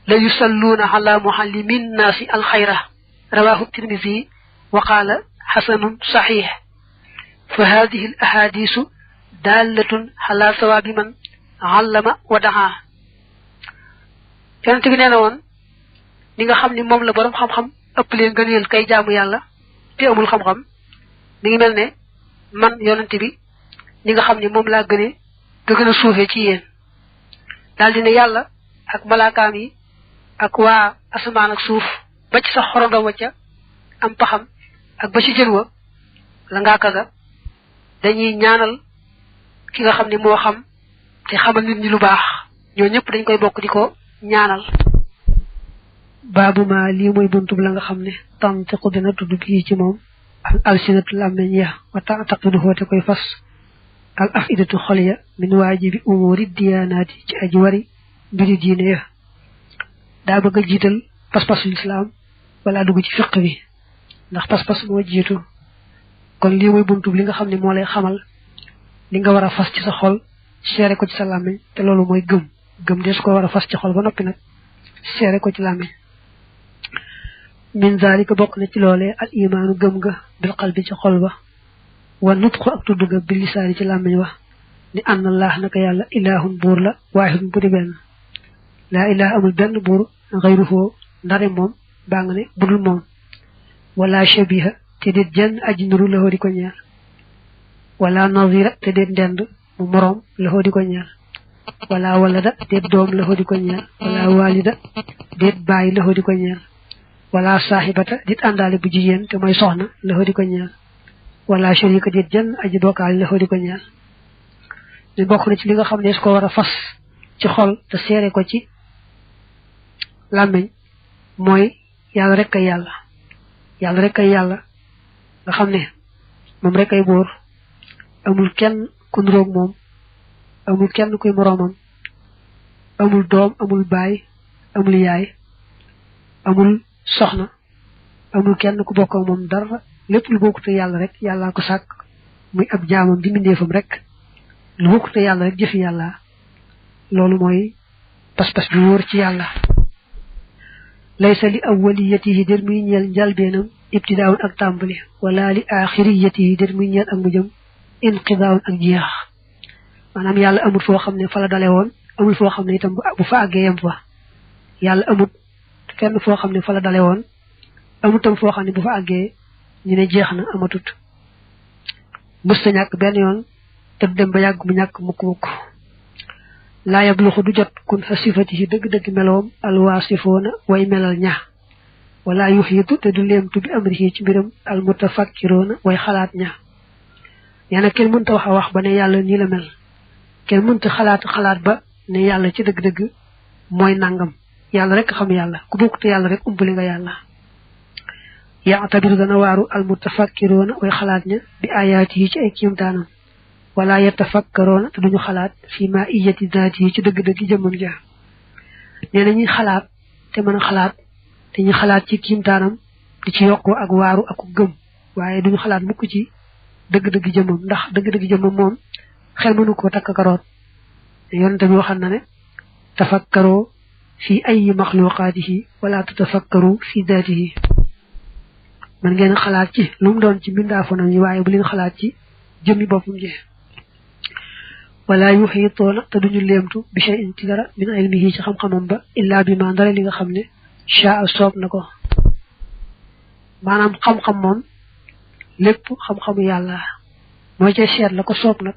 la yusalluuna ala muallimin naasi alxayra rawahu tirmisi wa qaala xasanun saxiix fa hadihi al ahadisu dallatun ala sawaabi man allama wa daxa yonent bi nee na woon li nga xam ni moom la borom xam-xam ëpp leen gëneel kay jaamu yàlla te amul xam-xam mi ngi mel ne man yonent bi li nga xam ni moom laa gënee nga gën a suufee ci yéen daal di ne yàlla ak malaakaam yi ak waa asamaan ak suuf ba ci sax xorondom wa ca am paxam ak ba ci jën wa la ngaa kaga dañuy ñaanal ki nga xam ne moo xam te xamal nit ñi lu baax ñoo ñëpp dañ koy bokk di ko ñaanal baabu ma lii mooy buntub la nga xam ne tantiqu dina tudd bii ci moom al alsinatu làmmeñ ya wa taqidu xoote koy fas al afidatu xol ya min waajibi umuri diyaanaati ci aji wari mbiri diine ya daa bëgg a jiital pas-pasul islaam wala dugg ci fiq bi ndax pas-pas moo jiitu kon lii mooy buntub li nga xam ne moo lay xamal li nga war a fas ci sa xol seere ko ci sa làmmiñ te loolu mooy gëm des ko war a fas ci xol ba noppi nag seere ko ci làmmiñ min zalika bokk na ci loolee al imaanu gëm nga bil qalbi ci xol ba wa nutqu ak tudd ga bil lisaani ci làmmiñ wa ni anna allah naka yàlla ilahun buur la waahidun bu di benn laa ilaha amul benn buur xayruhu ndare moom baa nga ne budul moom wala shabiha te déet jenn aji nuru la di ko ñeel wala nazira te déet ndend mu moroom la di ko ñeel wala walada déet doom la di ko ñeel wala walida déet bàyyi la di ko ñeel wala saaxibata déet àndaale bu jigéen te mooy soxna la di ko ñeel wala sharika déet jenn aji bokkaale la di ko ñeel ñu bokk na ci li nga xam ne su ko war a fas ci xol te seere ko ci làmmiñ mooy yàlla rek kay yàlla rek kay yàlla nga xam ne moom rek ay buur amul kenn ku nuroog moom amul kenn kuy moroomam amul doom amul baay amul yaay amul soxna amul kenn ku bokk ak moom dara lépp lu bokkute yàlla rek yàllaa ko sàkk muy ab jaamam di mbindeefam rek lu bokkute yàlla rek jëfi yàlla loolu mooy pas-pas bi wóor ci yàlla laysa li awwaliyatihi der muy ñeel njalbeenam ibtidaawun ak tàmbali wala li axiriyatihi der muy ñeel ak mujjam inqidaawun ak jeex maanaam yàlla amul foo xam ne fa la dale woon amul foo xam ne itam bu fa àggee yem fa yàlla amul fenn foo xam ne fa la dale woon amutam foo xam ne bu fa àggee ñu ne jeex na amatut mësta ñàkk benn yoon te du dem ba yàgg mu ñàkk mukk laa yabluxu du jot kun fa sifati ci dëgg-dëgg meloom alwaasifoona way melal ña wala yuxiitu te du leemtu bi amrihi ci mbiram almutafakkiroona way xalaat ña nee na kenn mënta wax ba ne yàlla nii la mel kenn mënta xalaat ba ne yàlla ci dëgg-dëgg mooy nangam yàlla rek xam yàlla ku bokkute yàlla rek umpali nga yàlla yaatabiru dana waaru almutafakkiroona way xalaat ña bi ayaati yi ci ay kiimtaanam wala yatafakkaroona te duñu xalaat fi ma iyati daati yi ci dëgg-dëgg jëmmam ja nee na ñuy xalaat te mën a xalaat te ñu xalaat ci kiimtaanam di ci yokkoo ak waaru ak gëm waaye duñu xalaat mukk ci dëgg-dëgg jëmmam ndax dëgg-dëgg jëmmam moom xel mënu ko takk karoot yonente bi waxal na ne tafakkaroo fi ay maxluqaatihi wala tatafakkaru fi daatihi man ngeen xalaat ci lu mu doon ci mbindaafonam yi waaye bu leen xalaat ci jëmmi boppam ji wala yuxiitoona te duñu leemtu bi shay'in ci dara min ilmihi ci xam-xamam ba illa bi ma ndara li nga xam ne shaa soob na ko maanaam xam-xam moom lépp xam-xamu yàlla mooy ca seet la ko soob nag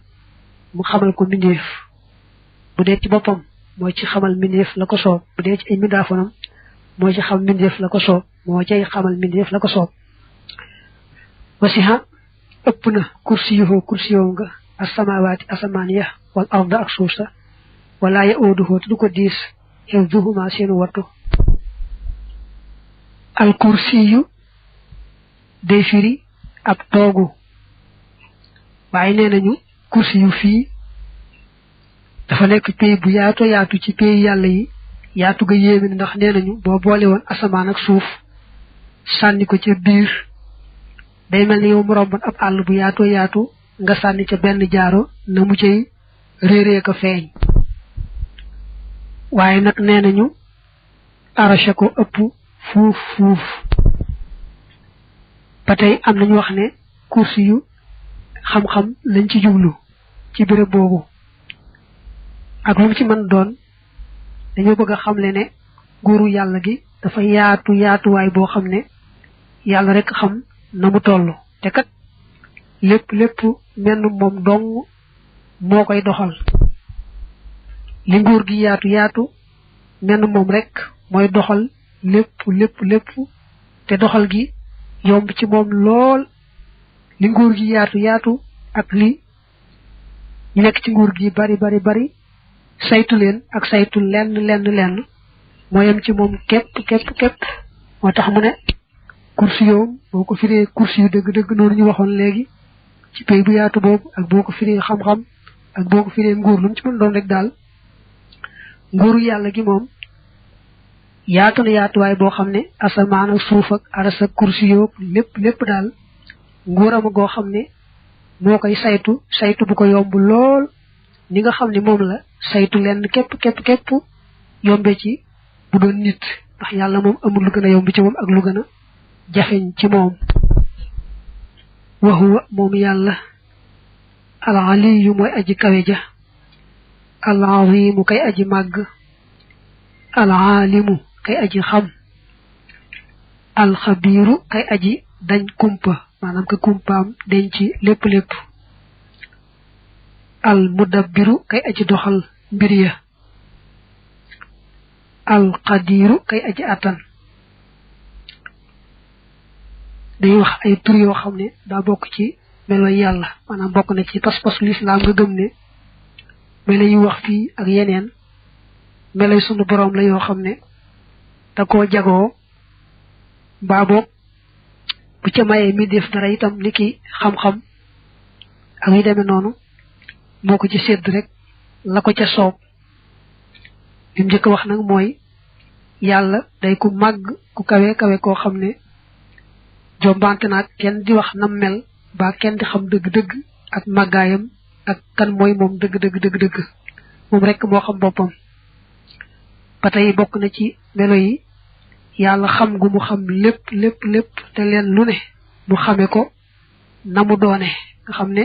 mu xamal ko mbindeef bu dee ci boppam mooy ci xamal mbindeef la ko soob bu dee ci ay mbindaafonam mooy ci xam mbindeef la ko soob moo cay xamal mbindeef la ko soob wasiha ëpp na kursiyoo nga as-samaawaati asamaan ya wal arda ak suuf sa wala ya'uduhu te du ko diis hifzuhuma seenu wattu al kursiyu day firi ab toogu waaye nee nañu kursiyu fii dafa nekk pays bu yaatu ci pays yàlla yi yaatu ga yéeme ndax nee nañu boo boole woon asamaan ak suuf sànni ko ca biir day mel ni yow mu romboon ab àll bu yaatu nga sànni ca benn jaaro na mu cay réeree ko feeñ waaye nag nee nañu arraché ko ëpp fuuf ba tey am nañu wax ne kursi yu xam-xam lañ ci jublu ci béréb boobu ak lu mu ci mën doon dañoo bëgg a xamle ne nguuru yàlla gi dafa yaatuwaay boo xam ne yàlla rek xam na mu toll te kat lépp menn moom dong moo koy doxal li nguur gi yaatu menn moom rek mooy doxal lépp te doxal gi yomb ci moom lool li nguur gi yaatu ak li ñu nekk ci nguur gi bari saytu leen ak saytu lenn moo yem ci moom képp moo tax mu ne kursi yoom boo ko firee kursi yu dëgg noonu ñu waxoon léegi ci pays bu yaatu boobu ak boo ko firee xam-xam ak boo ko firee nguur lu mu ci mën doon rek daal nguuru yàlla gi moom yaatu na yaatuwaay boo xam ne asamaan ak suuf ak aras ak kursi yoom lépp daal nguuram goo xam ne moo koy saytu bu ko yomb lool ni nga xam ne moom la saytu lenn képp yombe ci bu doon nit ndax yàlla moom amul lu gën a yomb ci moom ak lu gën a jafeñ ci moom wa huwa moom yàlla al aliyu mooy aji kawe ja al azimu kay aji màgg al alimu kay aji xam al xabiiru kay aji dañ kumpa maanaam ka kumpaam dañ ci lépp al mudabbiru kay aji doxal mbir ya al qadiru kay aji attan dañuy wax ay tur yoo xam ne daa bokk ci melo yàlla maanaam bokk na ci pas-pas lislaam nga gëm ne melo yu wax fii ak yeneen melo sunu boroom la yoo xam ne da koo jagoo mbaa boog bu ca mayee mi def dara itam ni ki xam-xam ak yu demee noonu moo ko ci sédd rek la ko ca soob li mu njëkk wax nag mooy yàlla day ku màgg ku kawe koo xam ne jombante naag kenn di wax nam mel ba kenn di xam dëgg-dëgg ak màggaayam ak kan mooy moom dëgg moom rek moo xam boppam ba tey bokk na ci melo yi yàlla xam gu mu xam lépp te leen lu ne mu xame ko na mu doone nga xam ne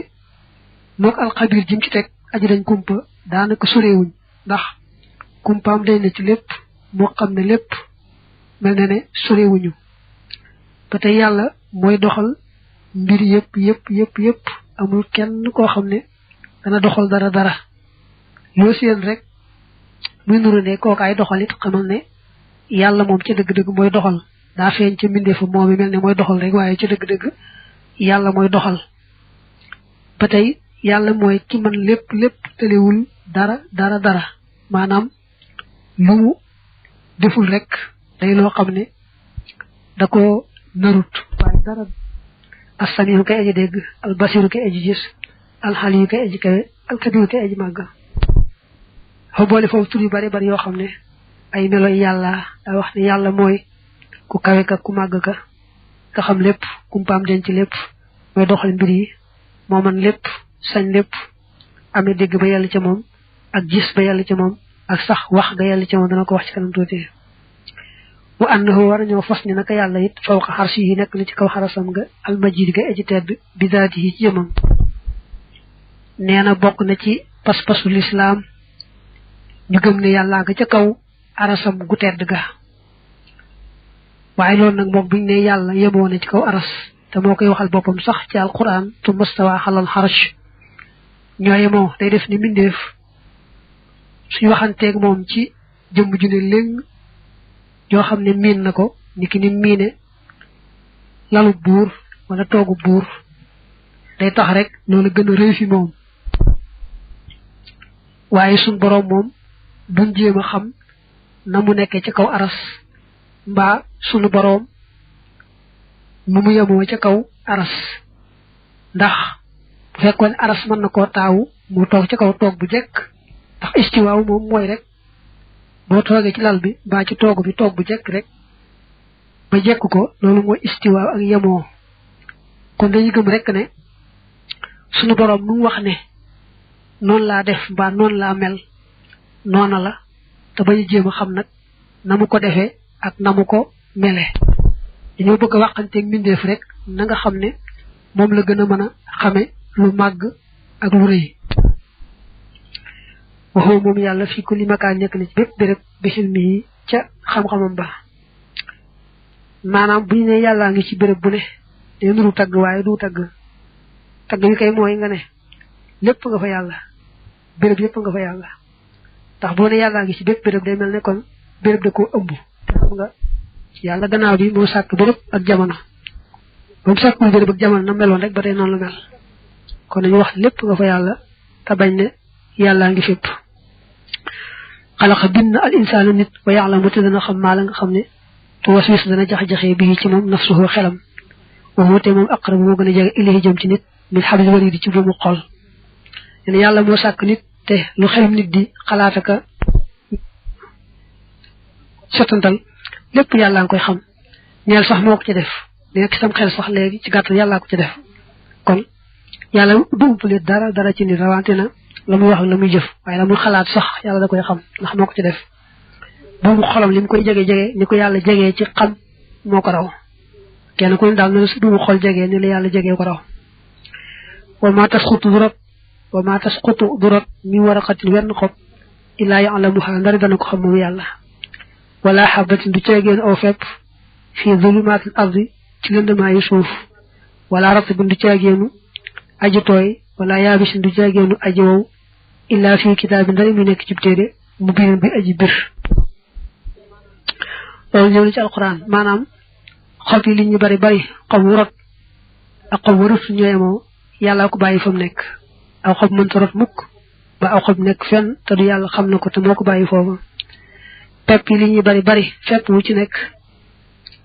mook alxabir jim ci teg aji dañ kumpa daanaka sorewuñ ndax kumpaam day na ci lépp moo xam ne lépp mel na ne sorewuñu ba tey yàlla mooy doxal mbir yépp amul kenn koo xam ne dana doxal dara loo seen rek muy nuru ne kookaay doxal it xamal ne yàlla moom ca dëgg-dëgg mooy doxal daa feeñ ca mbindeefa moom mel ne mooy doxal rek waaye ca dëgg-dëgg yàlla mooy doxal ba tey yàlla mooy ki man lépp tëlewul dara maanaam lu mu deful rek day loo xam ne da ko narut waaye dara as-samii'u kay aji dégg al-basiiru kay aji gis al-aliyyu kay aji kawe al-kabiiru kay aji màgg xaw boole foofu tur yu bari yoo xam ne ay meloy yàlla daa wax ne yàlla mooy ku kawe ka ku màgg ka nga xam lépp kumpaam denc lépp mooy doxal mbir yi moo man lépp sañ lépp amee dégg ba yàlla ca moom ak gis ba yàlla ca moom ak sax wax ga yàlla ca moom dana ko wax ci kanam tuuti wa annahu war ñoo fas ni naka yàlla it fawqa xarsi yi nekk na ci kaw xarasam nga almajid ga aji tedd bi daati yi ci jëmam nee na bokk na ci pas-pasu lislaam ñu gëm ne yàlla nga ca kaw arasam gu tedd ga waaye loolu nag moom buñ ne yàlla yemoo na ci kaw aras te moo koy waxal boppam sax ci alquran tu mastawa xalal xarsh ñoo yemoo day def ni mbindeef suñu waxanteeg moom ci jëmm ju ne léng yoo xam ne miin na ko ni ki ni miine lalu buur wala toogu buur day tax rek loolu gën a rëy fi moom waaye suñ boroom moom duñ jéem a xam na mu nekkee ca kaw aras mbaa sunu boroom nu mu yemoo ca kaw aras ndax bu fekkoon aras mën na koo taawu mu toog ca kaw toog bu jekk ndax istiwaaw moom mooy rek boo toogee ci lal bi mbaa ci toogu bi toog bu jekk rek ba jekk ko loolu mooy istiwaaw ak yemoo kon dañuy gëm rek ne sunu boroom nu mu wax ne noonu laa def mbaa noonu laa mel noona la te bañu jéem a xam nag na mu ko defee ak na mu ko mele dañoo bëgg a waxanteeg mbindeef rek na nga xam ne moom la gën a mën a xame lu màgg ak lu rëy waxoo moom yàlla fii kulli makaan nekk na ci bépp béréb bi xilmi yi ca xam-xamam ba maanaam bu ñu ne yàllaa ngi ci béréb bu ne day nuru tagg waaye du tagg wi kay mooy nga ne lépp nga fa yàlla béréb yépp nga fa yàlla ndax boo ne yàllaa ngi ci bépp béréb day mel ne kon béréb da koo ëmb xam nga yàlla gannaaw bi moo sàkk béréb ak jamono ba mu sàkkul béréb ak jamono na meloon rek ba tey noonu la mel kon dañu wax lépp nga fa yàlla te bañ ne yàllaa ngi fépp xalaqa bind al insaana nit wa ya'lamu te dana xam maa la nga xam ne tu waswis dana jax-jaxee bii ci moom nafsuhu xelam wa te moom aqrabu moo gën a jege ilayhi jëm ci nit min hablil wariid ci buumu xol ne yàlla moo sàkk nit te lu xelam nit di xalaataka setantal lépp yàllaa nga koy xam ñeel sax moo ko ci def nekk sam xel sax léegi ci gàttal yàllaa ko ci def kon yàlla du umpale dara ci nit rawante na la muy wax la muy jëf waaye la muy xalaat sax yàlla da koy xam ndax moo ko ci def buumu xolam li mu koy jege ni ko yàlla jegee ci xam moo ko raw kenn ku ne daal na buumu xol jegee ni la yàlla jegee ko raw wa ma tasqutu du rot min waraqatin wenn xob illaa ya'lamuha ndari dana ko xam moom yàlla wala habatin du ceegeen aw fepp fii zulumaatil ardi ci lëndamaayu suuf wala ratbin du ceegeenu aji tooy wala yaabisin du ceegeenu aji wow illaa fii kitaabin ndari muy nekk ci téere mu biir bi aji bir loolu ñëw na ci alquran maanaam xob yi li ñu bari xob wu rot ak xob wu rot ñooyemoo yàllaa ko bàyyi fa mu nekk aw xob mënta rot mukk ba aw xob nekk fenn te du yàlla xam na ko te moo ko bàyyi foofu pepp yi li ñuy bari fepp wu ci nekk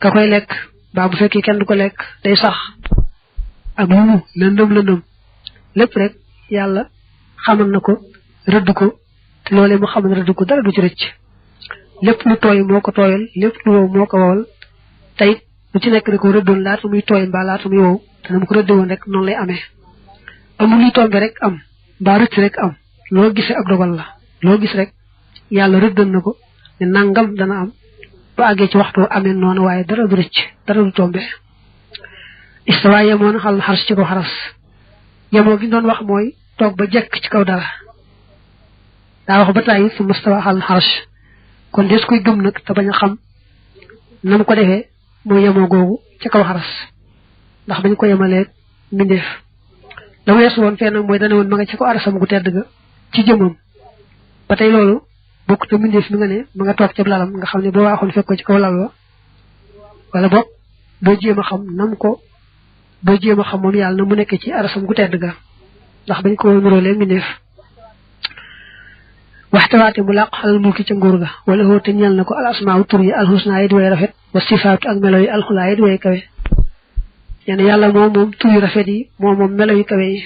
ka koy lekk ba bu fekkee kenn du ko lekk day sax ak lu mu lëndëm lépp rek yàlla xamal na ko rëdd ko te loolee mu xamal rëdd ko dara du ci rëcc lépp lu tooy moo ko tooyal lépp lu wow moo ko wowal tey lu ci nekk da ko rëddoon laata muy tooy mbaa laata muy wow te na mu ko rëdde woon rek noonu lay amee amul luy tombe rek am mbaa rëcc rek am loo gisee ak dogal la loo gis rek yàlla rëddoon na ko ne nangam dana am ba àggee ci waxtu amee noonu waaye dara du rëcc dara du tombe istawa yemoon xal xaras ci ko xaras yemoo gi doon wax mooy toog ba jekk ci kaw dara daa wax ba tàyyi su mustawa xal xaras kon des koy gëm nag te bañ a xam na mu ko defee mooy yemoo googu ci kaw xaras ndax bañ ko yemaleeg mbindeef la weesu woon fee nag mooy dana woon ma nga ci ko arasam gu tedd ga ci jëmmam ba tey loolu bokk te mbindeef mi nga ne ma nga toog ca lalam nga xam ne boo waaxoon fekk ko ci kaw lal wa wala boog boo jéem a xam moom yàlla na mu nekk ci arasam gu tedd ga ndax bañ ko nuróolee mbindeef waxtawaate mu làq xalal mulki ca nguur ga wala hoo te ñeel na ko al asmaaw tur yi alxusnaa yi di way rafet wa sifaatu ak melo yi alxulaa yi di way kawe nee na yàlla moom tur yu rafet yi moom melo yu kawe yi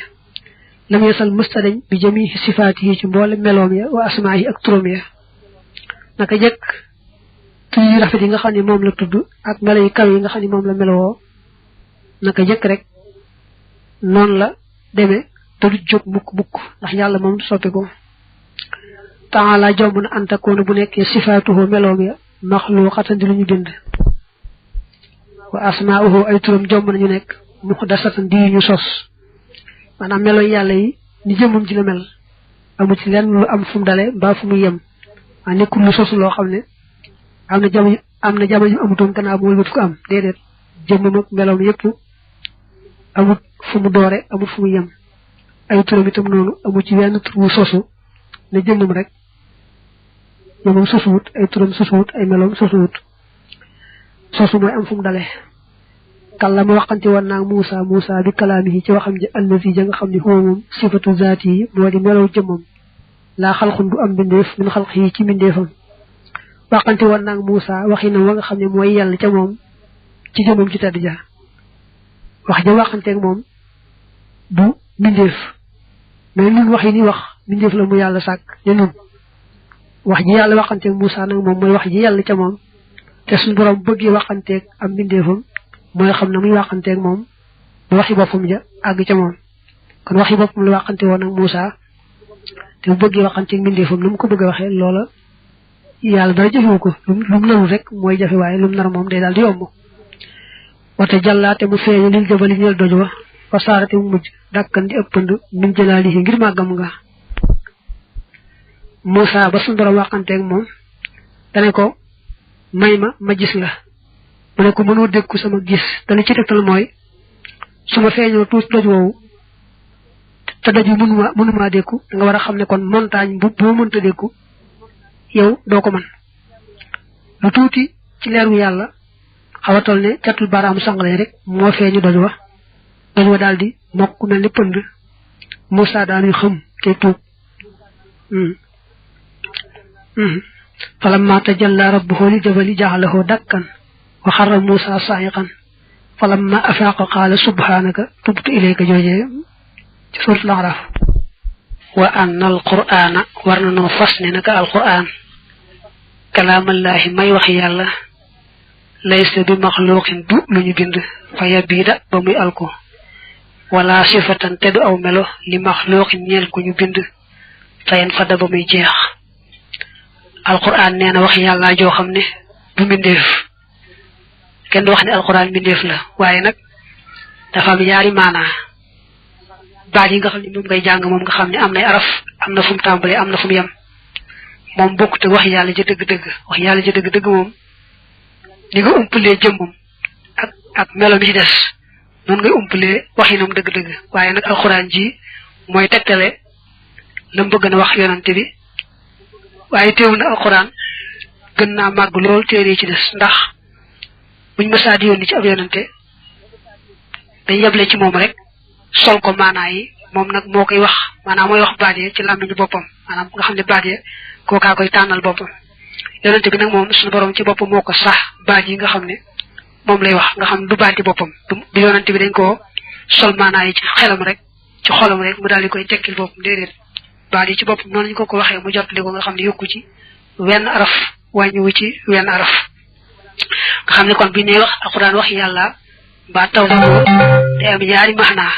lam yesal mustadañ bi jami sifaat yi ci mboole meloom ya wa asmaa yi ak turam ya naka jëkk tur yu rafet yi nga xam ne moom la tudd ak melo yu kawe yi nga xam ne moom la melowoo naka jëkk rek noonu la demee te du jóg mukk ndax yàlla moom soppi ko taala jomb na antakoona bu nekkee sifaatuhu meloom ya maxluuqatan di lu ñu bind wa asmaauhu ay turam jomb nañu nekk muxdasatan di ñu sos maanaam melo yàlla yi ni jëmmam ji la mel amu ci lenn lu am fu mu dale mbaa fu mu yem a nekkul lu sosu loo xam ne am na jamono yu amutoon gannaaw bu wëlbati ko am déedéet jëmmam ak meloom yépp amut fu mu doore amut fu mu yem ay turam itam noonu amu ci wenn tur wu sosu ne jëmmam rek moom sosuwut ay turam sosuwut ay meloom sosuwut sosu mooy am fu mu dale kàllama waxante woon naag Muusa bi kalaamihi ci waxam ji allazi ja nga xam ne huwa moom sifatu zaati yi moo di melow jëmmam laa xalxun du am mbindeef min xalq yi ci mbindeefam waxante woon naag Muusa waxinam wa nga xam ne mooy yàlla ca moom ci jëmmam ci tedd ja wax ja waxanteeg moom du mbindeef mais ñun wax yi ni wax mbindeef la mu yàlla sàkk ne nun wax ji yàlla waxanteeg Muusa nag moom mooy wax ji yàlla ca moom te suñu borom bëggee waxanteeg am mbindeefam mooy xam ne muy waxanteeg moom ba waxi boppam ja àgg ca moom kon waxi boppam la waxante woon ak Muusa te bu bëggee waxanteeg mbindeefam lu mu ko bëgg a waxee loola yàlla dara jëfewu ko lu mu narul rek mooy jafe waaye lu mu nar moom day daal di yomb wate jàllaate mu feeñu lil jabali ñeel doj wa fasaarate mu mujj dàkkan di ëppand min jëlaalihi ngir màggam nga Muusa ba suñu borom waxanteeg moom dane ko may ma gis la mu ne ko mënoo dékku sama gis te li ci tegtal mooy su ma feeñoo tuuti doj woowu te doj wi mënumaa dékku da nga war a xam ne kon montagne boo mënta dékku yow doo ko mën lu tuuti ci leeru yàlla xaw a toll ne catul baaraamu sangale rek moo feeñu doj wa daal di mokk mel ni pënd Muusa daanuy xam te tuub falamma tajalla rabbuhu li jabali ja'alahu dakkan wa xarra Muusa sa'iqan falamma afaaqa qaala subhaanaka tubtu ilayka joojee ci suuratul A'raaf wa anna alqur'aana war na noo fas ne naka alqur'aan kalaamallaahi may wax yàlla laysa bi maxluuqin du lu ñu bind fa yabiida ba muy alko wala sifatan te du aw melo li maxluuqin ñeel ku ñu bind fayen fada ba muy jeex alqur'aan nee na wax yàlla joo xam ne du mbindeef kenn du wax ne alqur'aan mbindeef la waaye nag dafa am yaari maanaa baat yi nga xam ne moom ngay jàng moom nga xam ne am nay araf am na fu mu tàmbalee am na fu mu yem moom bokkut ak wax yàlla ja dëgg-dëgg wax yàlla ja dëgg-dëgg moom ni nga umpalee jëmmam ak melo mi ci des noonu ngay umpalee waxinam dëgg-dëgg waaye nag alxuraan ji mooy tegtale la mu bëgg na wax yonante bi waaye teewul na alxuraan gën naa màgg lool téere ci des ndax buñ mësaa di yónni ci ab yonante dañ yeble ci moom rek sol ko maanaa yi moom nag moo koy wax maanaam mooy wax baat yi ci làmmiñu boppam maanaam nga xam ne baat yi kookaa koy tànnal boppam yonente bi nag moom suñu borom ci boppam moo ko sax baat yi nga xam ne moom lay wax nga xam ne du baati boppam du yonente bi dañ koo sol maanaa yi ci xelam rek ci xolam rek mu daal di koy tekkil boppam déedéet baat yi ci boppam noonu ñu ko waxee mu jottali ko nga xam ne yokku ci wenn araf wàññiwu ci wenn araf nga xam ne kon bi ne wax alxuraan wax yàlla ba taw ko day am ñaari maanaa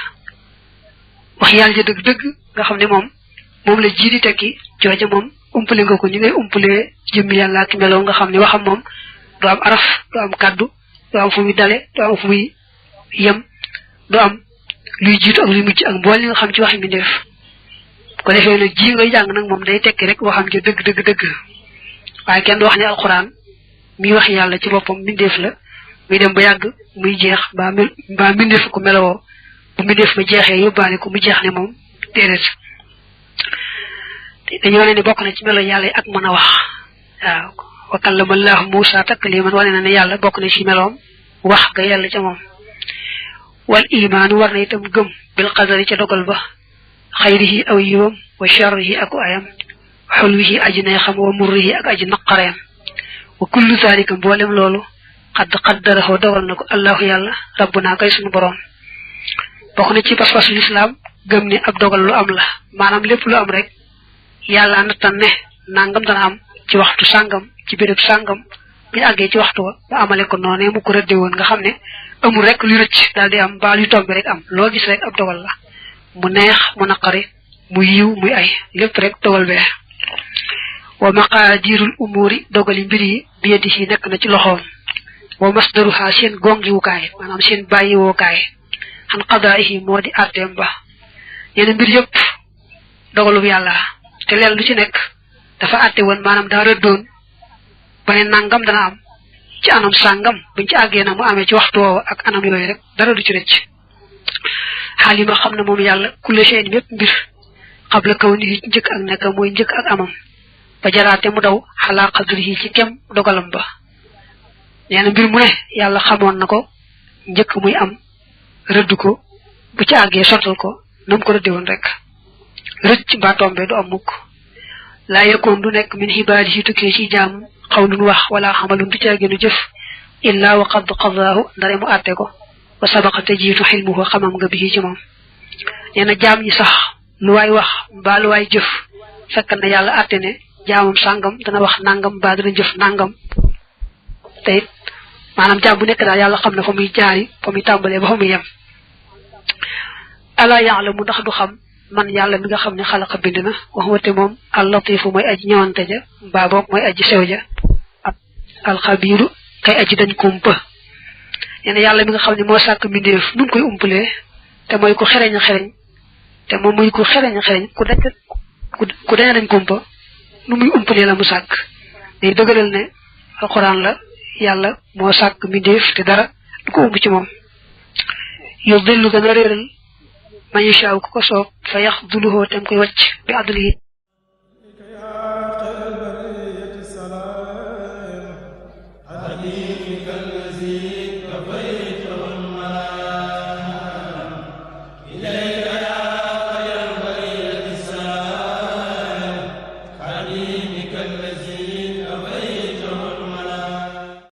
wax yàlla ja dëgg-dëgg nga xam ne moom la ji di tekki jooja moom umpale nga ko ñu ngay umpalee jëmmi yàlla ak meloo nga xam ne waxam moom du am araf du am kaddu du am fu muy dale du am fu muy yem du am luy jiitu ak luy mujj ak mbool li nga xam ci waxi mi def ko defee nag ji ngay jàng nag moom day tekki rek waxam ja dëgg waaye kenn du wax ne alxuraan mi wax yàlla ci boppam mbindeef la muy dem ba yàgg muy jeex mbaa mbindeef ko melowoo bu mbindeef ma jeexee yóbbaale ko mu jeex ne moom déedéet dañoo ne ni bokk na ci melo yàlla yi ak mën a wax waaw wa kallama Allahu Muusaa takliiman wane na ne yàlla bokk na ci meloom wax ga yàlla ca moom wal imaanu war na itam gëm bil qadari ca dogal ba xayrihi aw yiwam wa sharrihi ak ayam xulwihi aji neexam wa murrihi ak aji naqareem wa kullu zalika mboolem loolu xadd qaddarahu dogal na ko allahu yàlla rabbuna kay sunu borom bokk na ci pas-pasu lislaam gëm ne ab dogal lu am la maanaam lépp lu am rek yàlla nattan ne nangam dana am ci waxtu sàngam ci béréb sàngam bi àggee ci waxtu wa ba amale ko noonee mu ko rëdde woon nga xam ne amul rek lu rëcc daal di am baal yu tombi rek am loo gis rek ab dogal la mu neex mu naqari mu yiw muy ay lépp rek dogal bee wa maqaadirul umuri dogali mbir yi bi yadihi nekk na ci loxoom wa masdaruha seen gongiwukaay maanaam seen bàyyiwukaay xan qadaa'ihi moo di atteem ba yenn mbir yëpp dogalub yàlla te leen lu ci nekk dafa atte woon maanaam daa rëddoon ba ne nangam dana am ci anam sàngam buñ ci àggee nag mu amee ci waxtu woowa ak anam yooyu rek dara du ci rëcc xaal yi ma xam ne moom yàlla kulle seen mépp mbir xabla kaw ni njëkk ak nekk mooy njëkk ak amam ba jaraate mu daw xalaa qadrihi ci kem dogalam ba nee na mbir mu ne yàlla xamoon na ko njëkk muy am rëdd ko bu ci àggee sottal ko nam ko rëdde woon rek rëcc mbaa tombe du am mukk laa yëkkoon du nekk min xibaadihi tukkee ci jaam xawlun wax wala xamalun du caaginu jëf illaa wa qad qadaahu ndare mu àtte ko wa sabaqa te jiitu xilmuhu xamam nga bi ci moom nee na jaam ñi sax lu waay wax mbaa lu waay jëf fekk na yàlla àtte ne jaamam sàngam dana wax nangam mbaa dana jëf nangam te it maanaam jaam bu nekk daal yàlla xam na fa muy jaari fa muy tàmbalee ba fa muy yem ala yaalamu ndax du xam man yàlla mi nga xam ne xalaqa bind na waxwate moom al latifu mooy aji ñëwante ja mbaa boog mooy aji sew ja ak alxabiru kay aji dañ kumpa nee na yàlla mi nga xam ne moo sàkk mbindeef nun koy umpalee te mooy ku xereñ a xereñ te moom muy ku xereñ a xereñ ku dañ dañ kumpa nu muy umpalee la mu sàkk day dëgëral ne alxuraan la yàlla moo sàkk mbindeef te dara du ko umb ci moom yow dellu gën a réeral man yashaaw ku ko soob fa yaxduluhu tem koy wàcc bi adlihi إليه